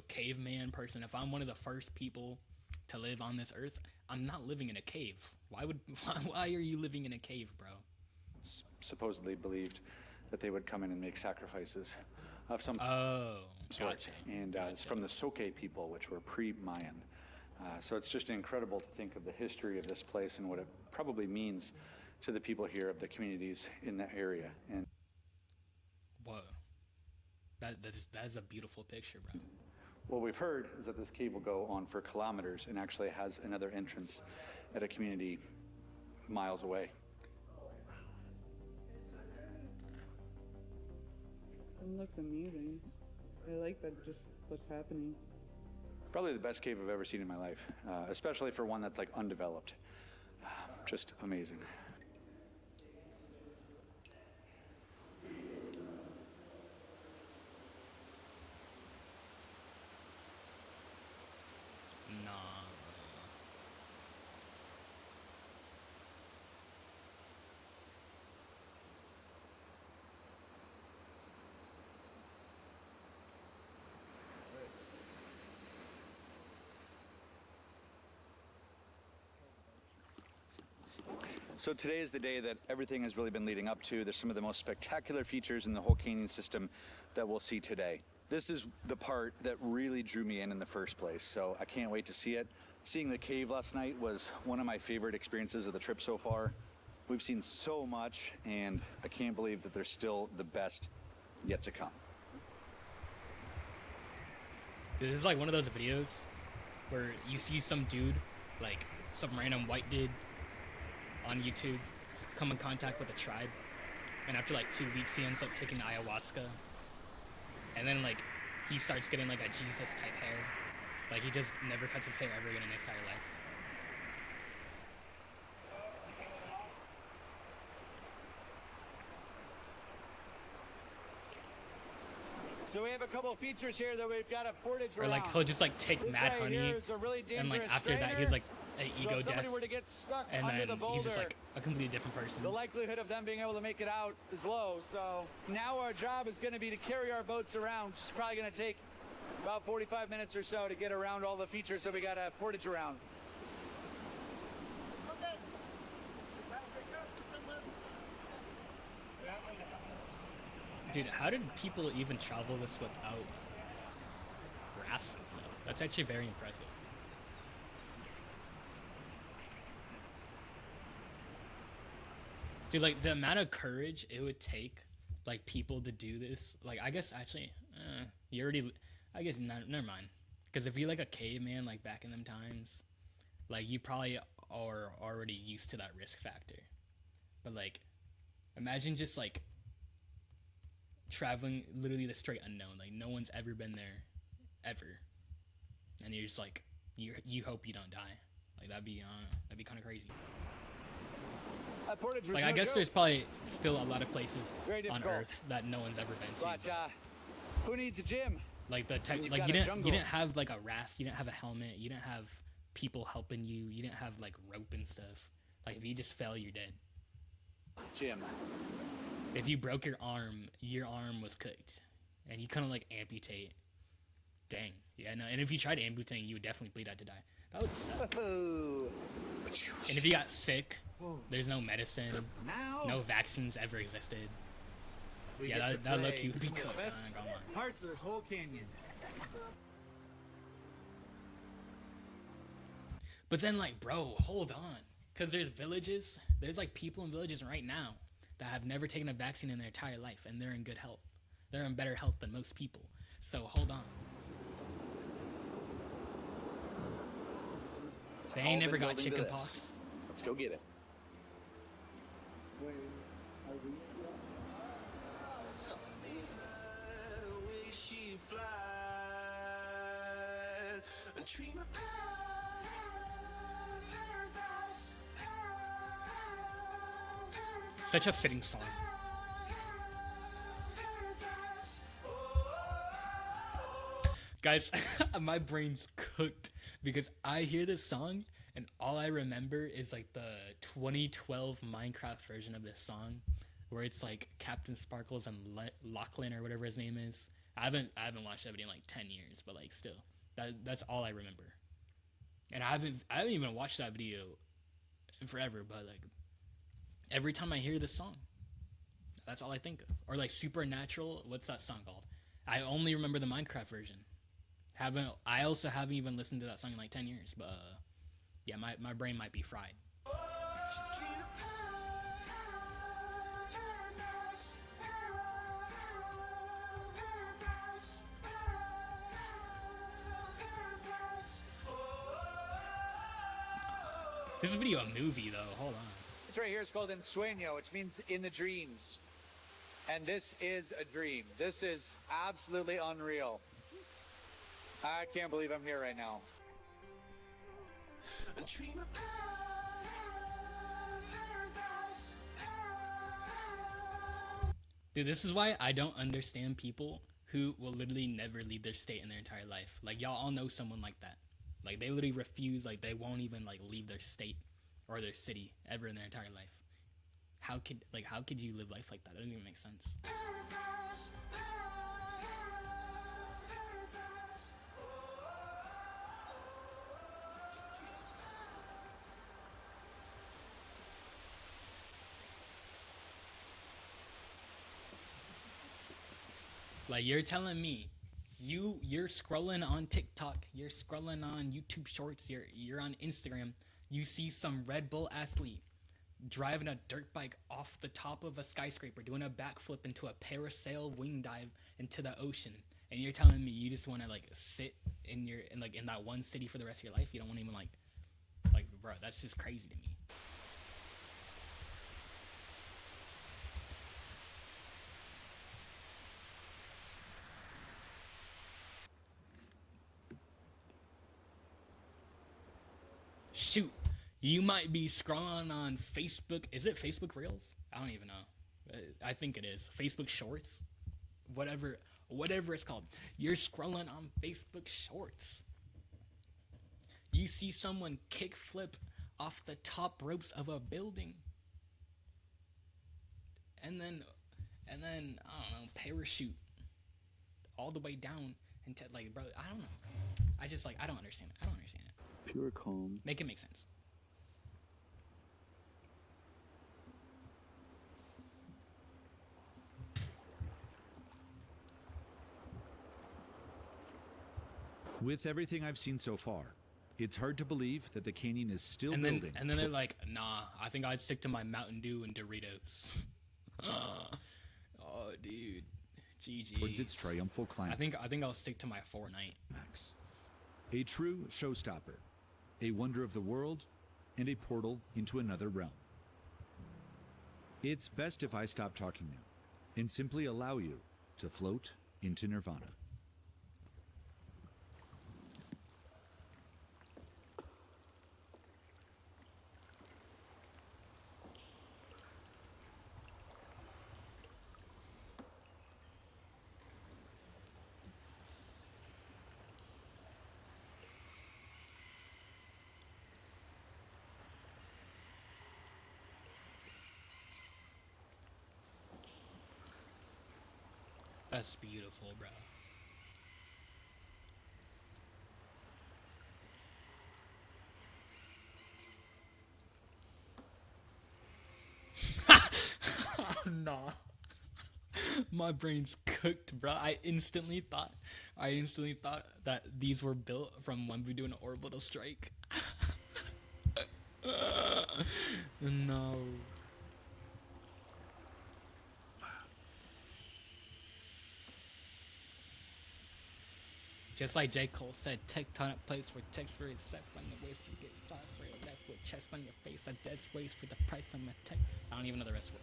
caveman person, if I'm one of the first people to live on this earth, I'm not living in a cave. Why are you living in a cave, bro? it's supposedly believed that they would come in and make sacrifices of some Oh, sort. gotcha. And it's from the Soke people, which were pre-Mayan. So it's just incredible to think of the history of this place and what it probably means to the people here of the communities in that area. And Whoa. That is a beautiful picture, bro. what we've heard is that this cave will go on for kilometers and actually has another entrance at a community miles away. It looks amazing. I like that, just what's happening. Probably the best cave I've ever seen in my life, especially for one that's like undeveloped. Just amazing. Nah. So today is the day that everything has really been leading up to. There's some of the most spectacular features in the whole canyon system that we'll see today. This is the part that really drew me in the first place, so I can't wait to see it. Seeing the cave last night was one of my favorite experiences of the trip so far. We've seen so much, and I can't believe that there's still the best yet to come. Dude, this is like one of those videos where you see some dude, like some random white dude on YouTube, come in contact with a tribe, and after like 2 weeks he ends up taking ayahuasca, and then like he starts getting like a Jesus type hair. Like he just never cuts his hair ever again in his entire life. So we have a couple of features here that we've got a portage Or around. like he'll just like take This mad right honey, here is a really and like dangerous after that strainer. he's like an So ego if death, somebody were to get stuck and under then the boulder, he's just like a completely different person. the likelihood of them being able to make it out is low. So now our job is going to be to carry our boats around. It's probably going to take about 45 minutes or so to get around all the features that we got a portage around. Dude, how did people even travel this without rafts and stuff? That's actually very impressive. Dude, like the amount of courage it would take, like people to do this. Like, I guess actually, you already. I guess never mind. Because if you're like a caveman, like back in them times, like you probably are already used to that risk factor. But like, imagine just like traveling literally the straight unknown. Like no one's ever been there, ever, and you're just like you hope you don't die. Like that'd be kind of crazy. That portage was Like, no I guess joke. there's probably still a lot of places Very on difficult. Earth that no one's ever been to. But who needs a gym? Like the when you've like got you a didn't jungle? have like a raft, you didn't have a helmet, you didn't have people helping you, you didn't have like rope and stuff. Like if you just fell, you're dead. Gym. If you broke your arm was cooked, and you couldn't like amputate. Dang. Yeah, no. And if you tried amputating, you would definitely bleed out to die. That would suck. Oh. And if you got sick, there's no medicine, Now no vaccines ever existed. we Yeah, get to that look play you would be one of the cooked. best Come on. parts of this whole canyon. But then, like, bro, hold on. Because there's like people in villages right now that have never taken a vaccine in their entire life, and they're in good health. They're in better health than most people. So hold on. They ain't never got chicken pox. Let's go get it. Such a fitting song. Guys, my brain's cooked because I hear this song and all I remember is like the 2012 Minecraft version of this song where it's like Captain Sparkles and Lachlan or whatever his name is. I haven't watched that video in like 10 years, but like still, that's all I remember. And I haven't even watched that video in forever, but like every time I hear this song, that's all I think of. Or like Supernatural, what's that song called? I only remember the Minecraft version. I also haven't even listened to that song in like 10 years, but yeah, my brain might be fried. This is video a movie though, hold on. This right here is called Ensueño, which means in the dreams. And this is a dream. This is absolutely unreal. I can't believe I'm here right now. Dude, this is why I don't understand people who will literally never leave their state in their entire life. Like, y'all all know someone like that. Like, they literally refuse, like, they won't even, like, leave their state or their city ever in their entire life. How could you live life like that? It doesn't even make sense. Like, you're telling me you're scrolling on TikTok, you're scrolling on YouTube Shorts, you're on Instagram, you see some Red Bull athlete driving a dirt bike off the top of a skyscraper, doing a backflip into a parasail wing dive into the ocean, and you're telling me you just want to like sit in that one city for the rest of your life? You don't want to even like bro, that's just crazy to me. Shoot, you might be scrolling on Facebook. Is it Facebook Reels? I don't even know. I think it is. Facebook Shorts? Whatever it's called. You're scrolling on Facebook Shorts. You see someone kickflip off the top ropes of a building. And then I don't know, parachute all the way down into, like, bro, I don't know. I don't understand it. Pure calm. Make it make sense. With everything I've seen so far, it's hard to believe that the canyon is still building. And then they're like, nah, I think I'd stick to my Mountain Dew and Doritos. Oh, dude. GG. Towards its triumphal climb. I think I'll stick to my Fortnite. Max. A true showstopper, a wonder of the world, and a portal into another realm. It's best if I stop talking now and simply allow you to float into nirvana. That's beautiful, bro. No. My brain's cooked, bro. I instantly thought that these were built from when we do an orbital strike. No. Just like J. Cole said, tectonic plates where text where it's set on the waist you get shot for your left with chest on your face. A dead waste for the price of my tech. I don't even know the rest of it.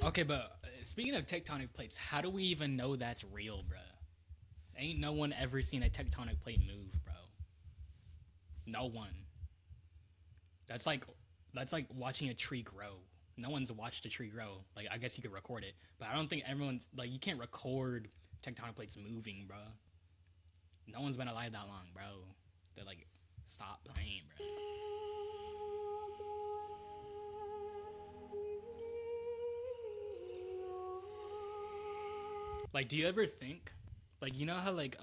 Okay, but speaking of tectonic plates, how do we even know that's real, bro? Ain't no one ever seen a tectonic plate move, bro. No one. That's like watching a tree grow. No one's watched a tree grow. Like, I guess you could record it, but I don't think everyone's like, you can't record tectonic plates moving, bro. No one's been alive that long, bro. They're like, stop playing, bro. Like, do you ever think, like, you know how like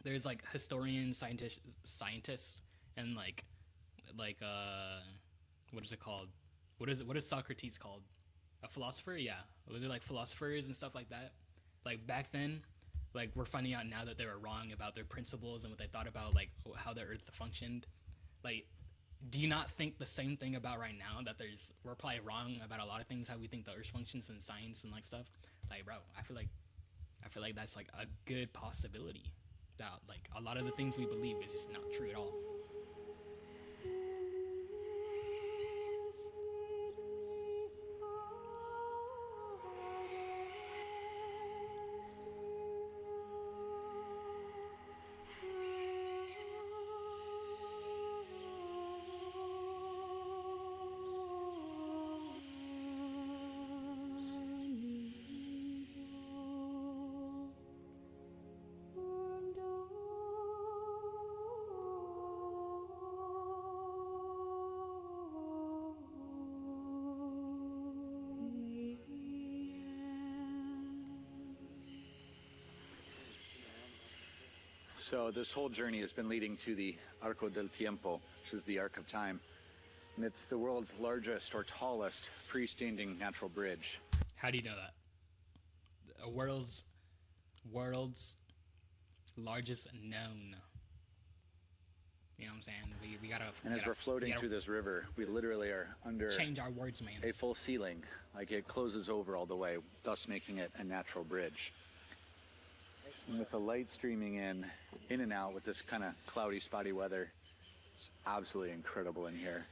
there's like historians, scientists, and like what is it called? What is Socrates called? A philosopher? Yeah. Was it like philosophers and stuff like that? Like back then, like we're finding out now that they were wrong about their principles and what they thought about like how the Earth functioned. Like, do you not think the same thing about right now, that we're probably wrong about a lot of things, how we think the Earth functions in science and like stuff? Like, bro, I feel like that's like a good possibility that like a lot of the things we believe is just not true at all. So this whole journey has been leading to the Arco del Tiempo, which is the Arc of Time. And it's the world's largest or tallest freestanding natural bridge. How do you know that? A world's largest known. You know what I'm saying? We gotta. And as we're floating through this river, we literally are under change our words, man. a full ceiling. Like, it closes over all the way, thus making it a natural bridge. And with the light streaming in and out with this kind of cloudy, spotty weather, it's absolutely incredible in here.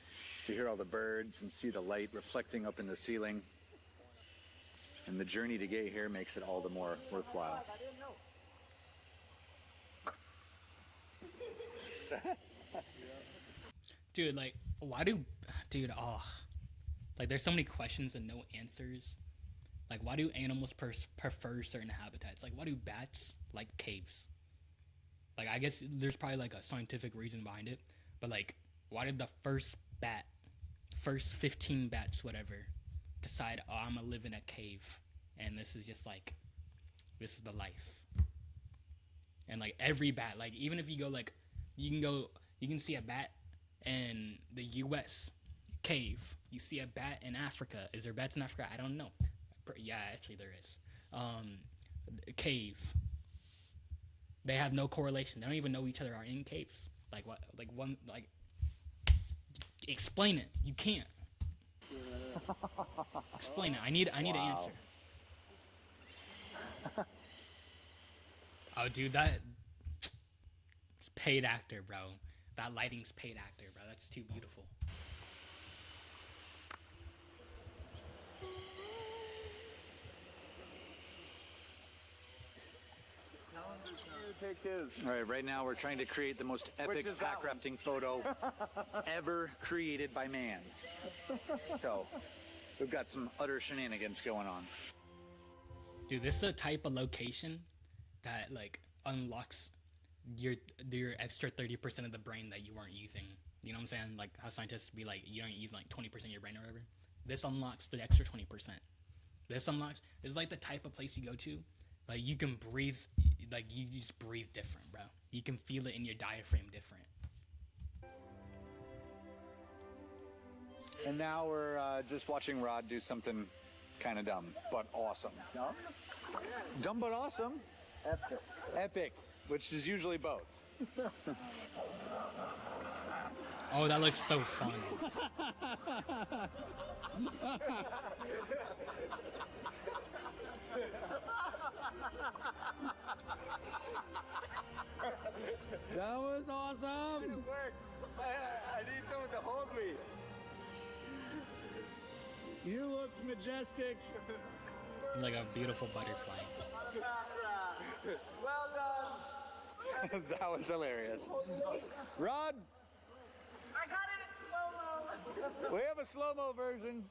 To hear all the birds and see the light reflecting up in the ceiling. And the journey to get here makes it all the more worthwhile. Dude, like, like, there's so many questions and no answers. Like, why do animals prefer certain habitats? Like, why do bats like caves? Like, I guess there's probably, like, a scientific reason behind it. But, like, why did the first 15 bats, whatever, decide, oh, I'm gonna live in a cave. And this is just, like, this is the life. And, like, every bat, like, even if you go, like, you can see a bat in the U.S. cave. You see a bat in Africa. Is there bats in Africa? I don't know. Yeah, actually there is. Cave. They have no correlation. They don't even know each other are in caves. Like what? Like one. Like, explain it. You can't. Explain it. I need an answer. Oh, dude, that. It's paid actor, bro. That lighting's paid actor, bro. That's too beautiful. take his. All right, right now we're trying to create the most epic is that pack rafting photo ever created by man. So we've got some utter shenanigans going on. Dude, this is a type of location that like unlocks your extra 30% of the brain that you weren't using. You know what I'm saying? Like how scientists be like, you aren't using like 20% of your brain or whatever. This unlocks the extra 20%. This is like the type of place you go to, like you can breathe, like you just breathe different, bro. You can feel it in your diaphragm different. And now we're just watching Rod do something kind of dumb, but awesome. Dumb? Dumb but awesome. Epic. Epic, which is usually both. Oh, that looks so fun. That was awesome. It worked. I need someone to hold me. You looked majestic. Like a beautiful butterfly. Well done. That was hilarious. Rod, I got it in slow-mo. we have a slow-mo version.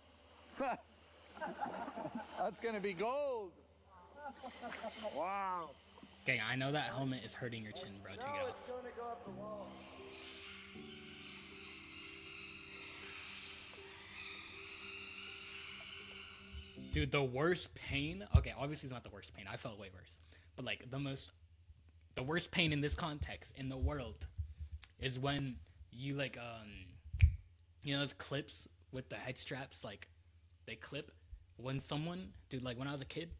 That's gonna be gold. Wow. Okay, I know that helmet is hurting your chin, bro. Take it off. It's going to go up the wall. Dude, the worst pain. Okay, obviously it's not the worst pain. I felt way worse. But like the worst pain in this context in the world is when you like you know those clips with the head straps, like they clip when someone, dude, like when I was a kid,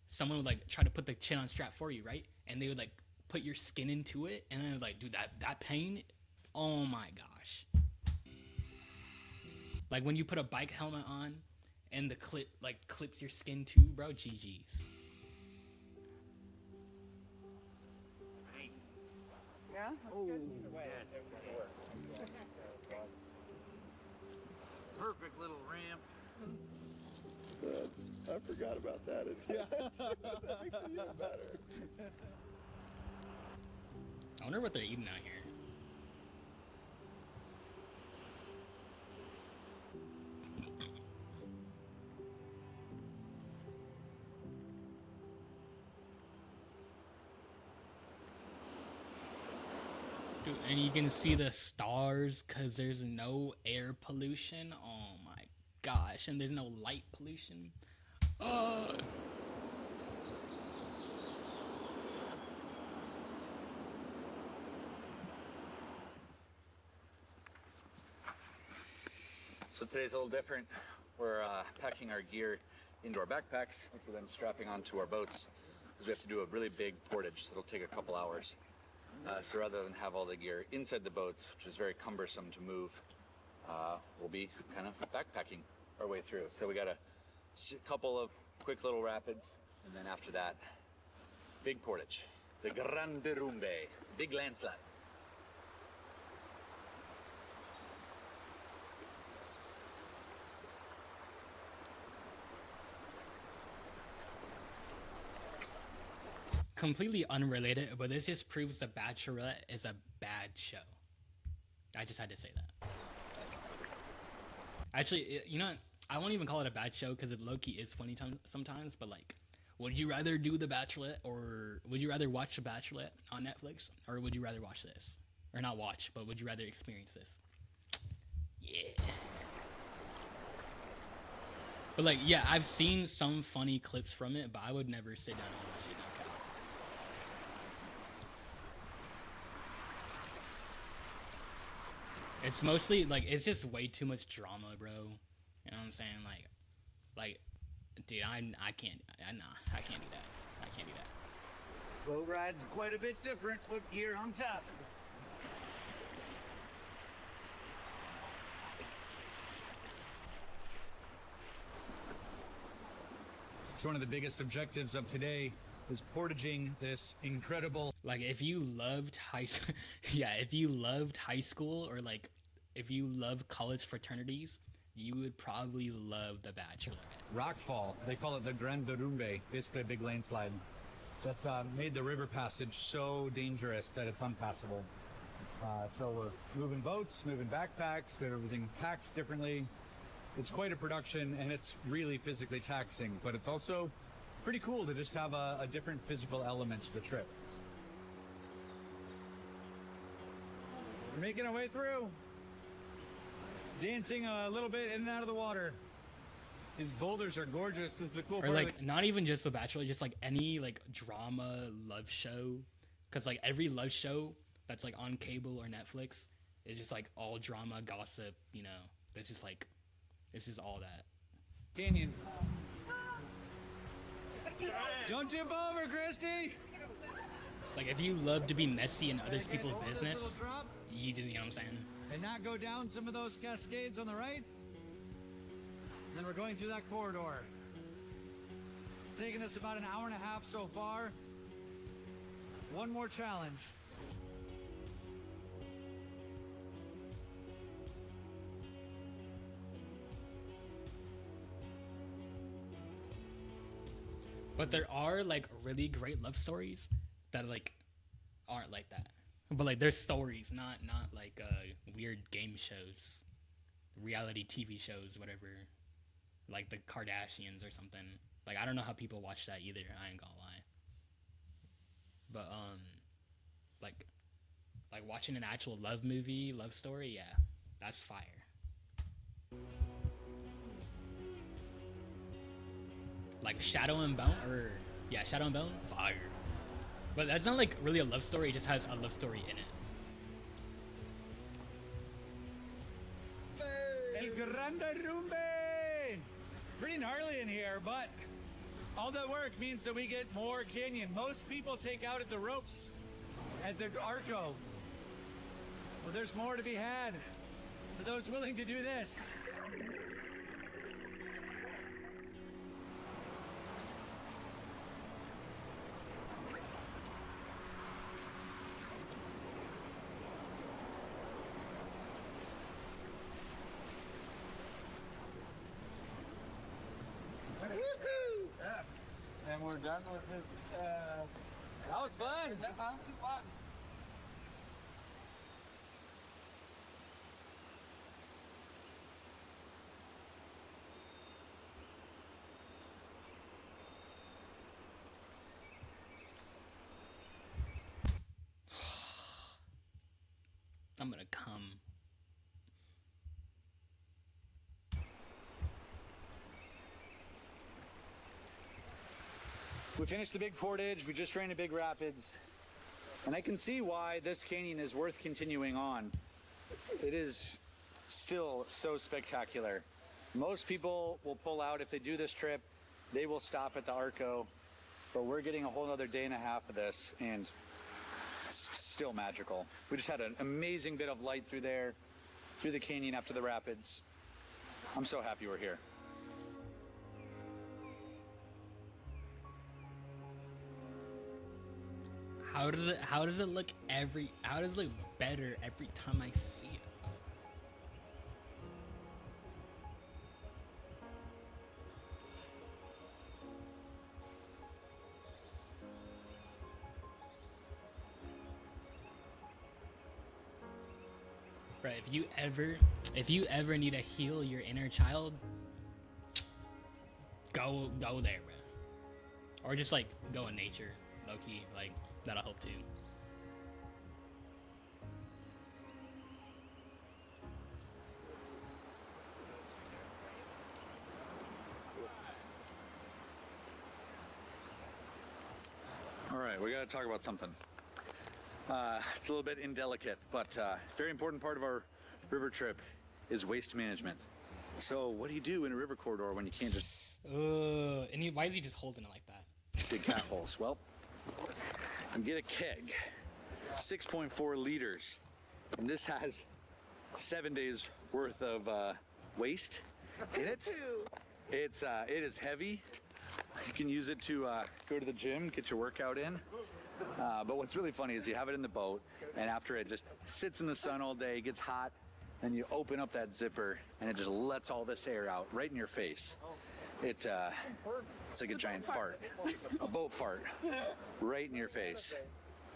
someone would like try to put the chin on strap for you, right? And they would like put your skin into it, and then like, dude, that pain, oh my gosh. Like when you put a bike helmet on and the clip like clips your skin too, bro, GG's. Yeah? Perfect little ramp. I forgot about that. That makes it even better. I wonder what they're eating out here. Dude, and you can see the stars because there's no air pollution. Oh my gosh, and there's no light pollution. So today's a little different. We're packing our gear into our backpacks, which we're then strapping onto our boats, because we have to do a really big portage, so it'll take a couple hours. So rather than have all the gear inside the boats, which is very cumbersome to move, we'll be kind of backpacking our way through. So we got a couple of quick little rapids, and then after that, big portage, the Grande Rumbe, big landslide. Completely unrelated, but this just proves The Bachelorette is a bad show. I just had to say that. Actually, you know what? I won't even call it a bad show because it low-key is funny sometimes, but like, would you rather do The Bachelorette, or would you rather watch The Bachelorette on Netflix, or would you rather watch this? Or not watch, but would you rather experience this? Yeah. But like, yeah, I've seen some funny clips from it, but I would never sit down and watch it. It's mostly like, it's just way too much drama, bro. You know what I'm saying? Like, dude, I can't, I can't do that. I can't do that. Boat ride's quite a bit different with gear on top. So one of the biggest objectives of today is portaging this incredible. Like, if you loved if you loved high school, or like, if you love college fraternities, you would probably love The Bachelorette. Rockfall. They call it the Grande Rumbe, basically a big landslide. that's made the river passage so dangerous that it's unpassable. So we're moving boats, moving backpacks, we have everything packed differently. It's quite a production, and it's really physically taxing, but it's also pretty cool to just have a different physical element to the trip. We're making our way through, dancing a little bit in and out of the water. These boulders are gorgeous. This is the cool Or part. like not even just The Bachelor, just like any like drama love show, because like every love show that's like on cable or Netflix is just like all drama, gossip. You know, it's just like it's just all that. Canyon. Don't tip over, Christy. Like if you love to be messy in other people's Hold this business, little drop you just, you know what I'm saying? and not go down some of those cascades on the right. Then we're going through that corridor. It's taken us about an hour and a half so far. One more challenge. But there are like really great love stories that like aren't like that. But like there's stories, not like weird game shows, reality TV shows, whatever. Like the Kardashians or something. Like I don't know how people watch that either. I ain't gonna lie. But like watching an actual love movie, love story, yeah, that's fire. Like Shadow and Bone, or yeah, Shadow and Bone, fire. But that's not like really a love story. It just has a love story in it. El Grande Rumbe! Pretty gnarly in here, but all that work means that we get more canyon. Most people take out at the ropes at the Arco. Well, there's more to be had for those willing to do this. And we're done with this. That was fun. That was fun. I'm gonna come. We finished the big portage, we just ran a big rapids, and I can see why this canyon is worth continuing on. It is still so spectacular. Most people will pull out if they do this trip, they will stop at the Arco, but we're getting a whole other day and a half of this, and it's still magical. We just had an amazing bit of light through there, through the canyon after the rapids. I'm so happy we're here. How does it look better every time I see it? Right, if you ever need to heal your inner child, go there, bro. Or just like go in nature, low key, like that'll help too. All right, we got to talk about something. It's a little bit indelicate, but very important part of our river trip is waste management. So what do you do in a river corridor when you can't just Why is he just holding it like that? dig cat holes? Well, you get a keg, 6.4 liters, and this has 7 days worth of waste in it. It is heavy. You can use it to go to the gym, get your workout in. But what's really funny is you have it in the boat, and after it just sits in the sun all day, gets hot, and you open up that zipper, and it just lets all this air out right in your face. it's like a giant fart, a boat fart, right in your face.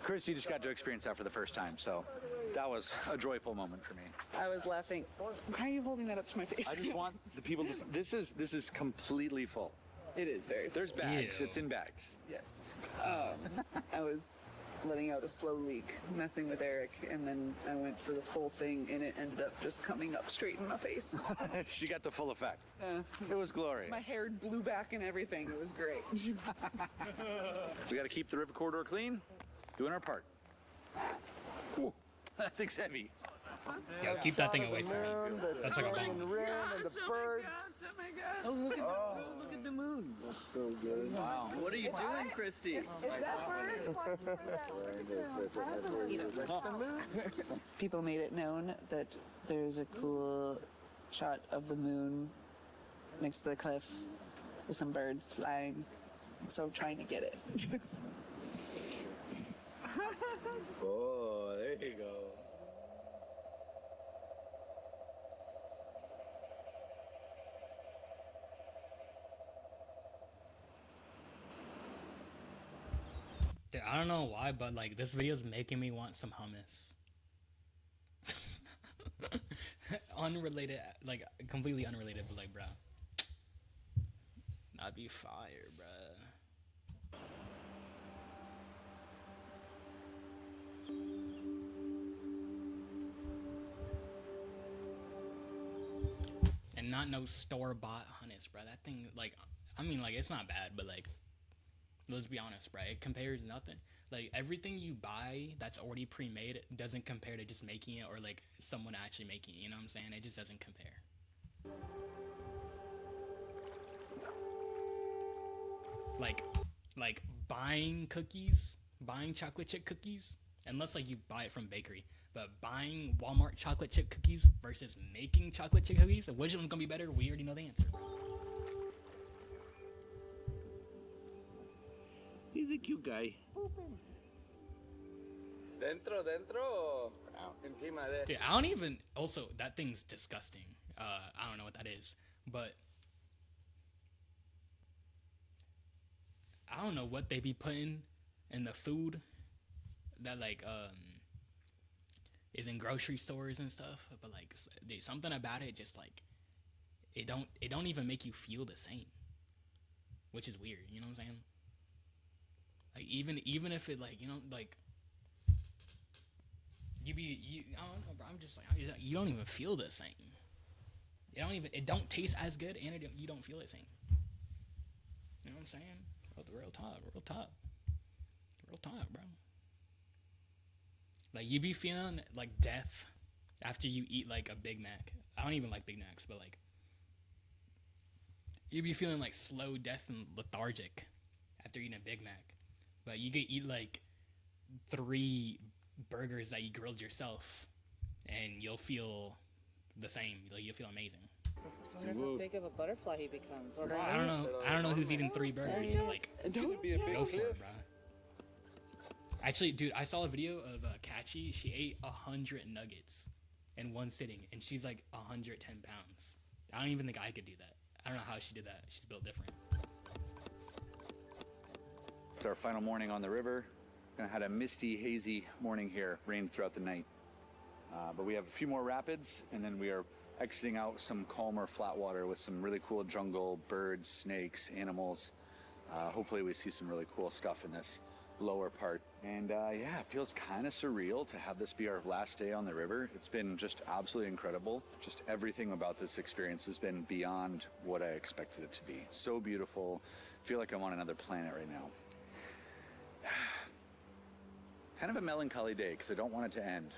Christy just got to experience that for the first time, so that was a joyful moment for me. I was laughing. Why are you holding that up to my face? I just want the people to. This is completely full. It is very. There's bags. Ew. It's in bags. Yes. I was letting out a slow leak, messing with Eric, and then I went for the full thing, and it ended up just coming up straight in my face. She got the full effect. It was glorious. My hair blew back and everything. It was great. We got to keep the river corridor clean. Doing our part. Ooh, that thing's heavy. Yo, keep that thing away from me. That's like a bomb. Oh, look at the moon. That's so good. Wow. What are you doing, Christy? People made it known that there's a cool shot of the moon next to the cliff with some birds flying. So I'm trying to get it. Oh, there you go. Dude, I don't know why, but like this video is making me want some hummus. Unrelated, like completely unrelated, but like, bruh, that'd be fire, bruh. And not no store-bought hummus, bruh. That thing, like, I mean, like, it's not bad, but like, let's be honest, bruh. It compares nothing. Like, everything you buy that's already pre-made doesn't compare to just making it or like someone actually making it. You know what I'm saying? It just doesn't compare. Like buying cookies, buying chocolate chip cookies, unless like you buy it from bakery, but buying Walmart chocolate chip cookies versus making chocolate chip cookies, which one's gonna be better? We already know the answer, bro. He's a cute guy. Dentro. Encima de. Dude, I don't even. Also, that thing's disgusting. I don't know what that is, but I don't know what they be putting in the food that like is in grocery stores and stuff. But like, there's something about it, just like it don't even make you feel the same, which is weird. You know what I'm saying? Like even if it like, you know, like I don't know, bro. I'm just like, you don't even feel the same. It don't taste as good, and you don't feel the same. You know what I'm saying? Oh, the real talk, bro. Like you be feeling like death after you eat like a Big Mac. I don't even like Big Macs, but like you be feeling like slow death and lethargic after eating a Big Mac. But you could eat like 3 burgers that you grilled yourself, and you'll feel the same. Like you'll feel amazing. I wonder how big of a butterfly he becomes. Or I don't know who's eating 3 burgers, but like, Don't be a big go for cliff. it, bro. Actually, dude, I saw a video of Kachi. She ate 100 nuggets in one sitting, and she's like 110 pounds. I don't even think I could do that. I don't know how she did that. She's built different. It's our final morning on the river. Had a misty, hazy morning here. Rained throughout the night. But we have a few more rapids, and then we are exiting out some calmer flat water with some really cool jungle, birds, snakes, animals. Hopefully we see some really cool stuff in this lower part. And yeah, it feels kind of surreal to have this be our last day on the river. It's been just absolutely incredible. Just everything about this experience has been beyond what I expected it to be. So beautiful. I feel like I'm on another planet right now. Kind of a melancholy day because I don't want it to end,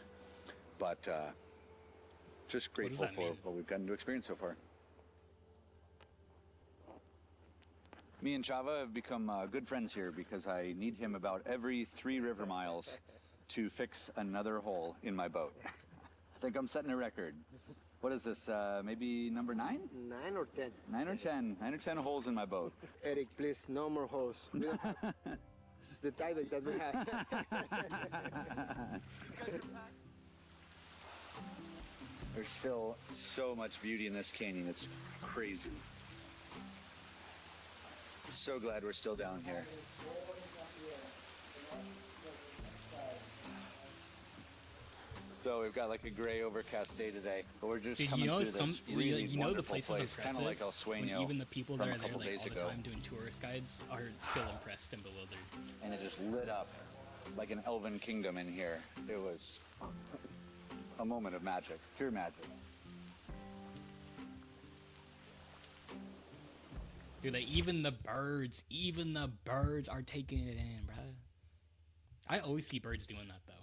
but just grateful that for mean? what we've gotten to experience so far. Me and Chava have become good friends here because I need him about every 3 river miles to fix another hole in my boat. I think I'm setting a record. What is this, maybe number 9? 9 or 10. 9 or 10. 9 or 10 holes in my boat. Eric, please, no more holes. It's the timing that we have. There's still so much beauty in this canyon. It's crazy. So glad we're still down here. So we've got like a gray overcast day today, but we're just Dude, coming you know, through this really you know the wonderful place is place, kind of like El impressive when Sueño even the people that from are a there couple like days all the ago. time doing tourist guides are still impressed and bewildered. And it just lit up like an elven kingdom in here. It was a moment of magic, pure magic. Dude, like even the birds are taking it in, bro. I always see birds doing that though.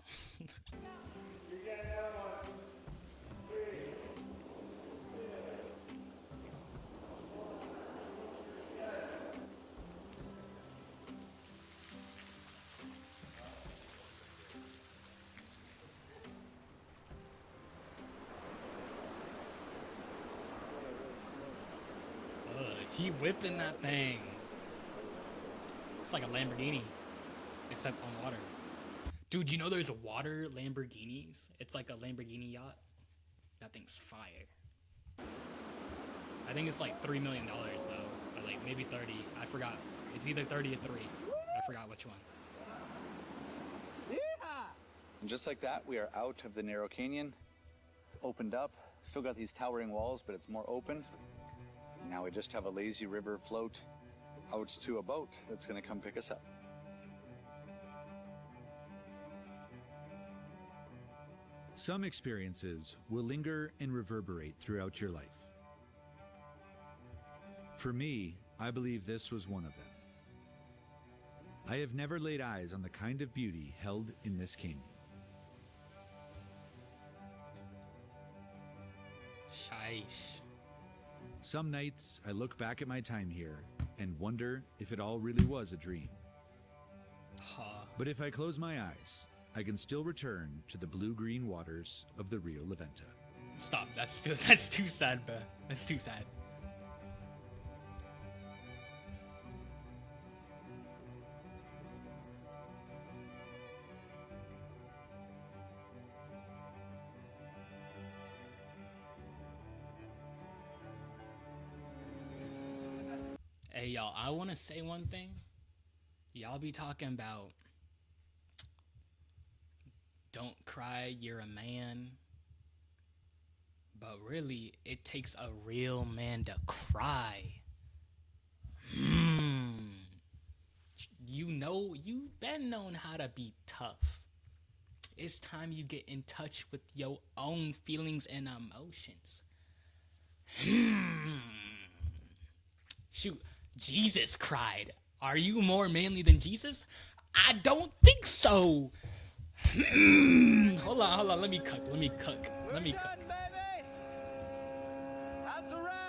He whipping that thing. It's like a Lamborghini, except on water. Dude, you know there's water Lamborghinis? It's like a Lamborghini yacht. That thing's fire. I think it's like $3 million though, or like maybe 30. I forgot. It's either 30 or 3. I forgot which one. And just like that, we are out of the narrow canyon. It's opened up. Still got these towering walls, but it's more open. Now we just have a lazy river float out to a boat that's going to come pick us up. Some experiences will linger and reverberate throughout your life. For me, I believe this was one of them. I have never laid eyes on the kind of beauty held in this canyon. Shish. Some nights I look back at my time here and wonder if it all really was a dream. Huh. But if I close my eyes, I can still return to the blue-green waters of the Rio La Venta. Stop. That's too sad, bro. That's too sad. Hey, y'all, I want to say one thing. Y'all be talking about don't cry, you're a man. But really, it takes a real man to cry. You know, you've been known how to be tough. It's time you get in touch with your own feelings and emotions. Shoot, Jesus cried. Are you more manly than Jesus? I don't think so. Hold on, let me cook. We're done, baby. That's a wrap.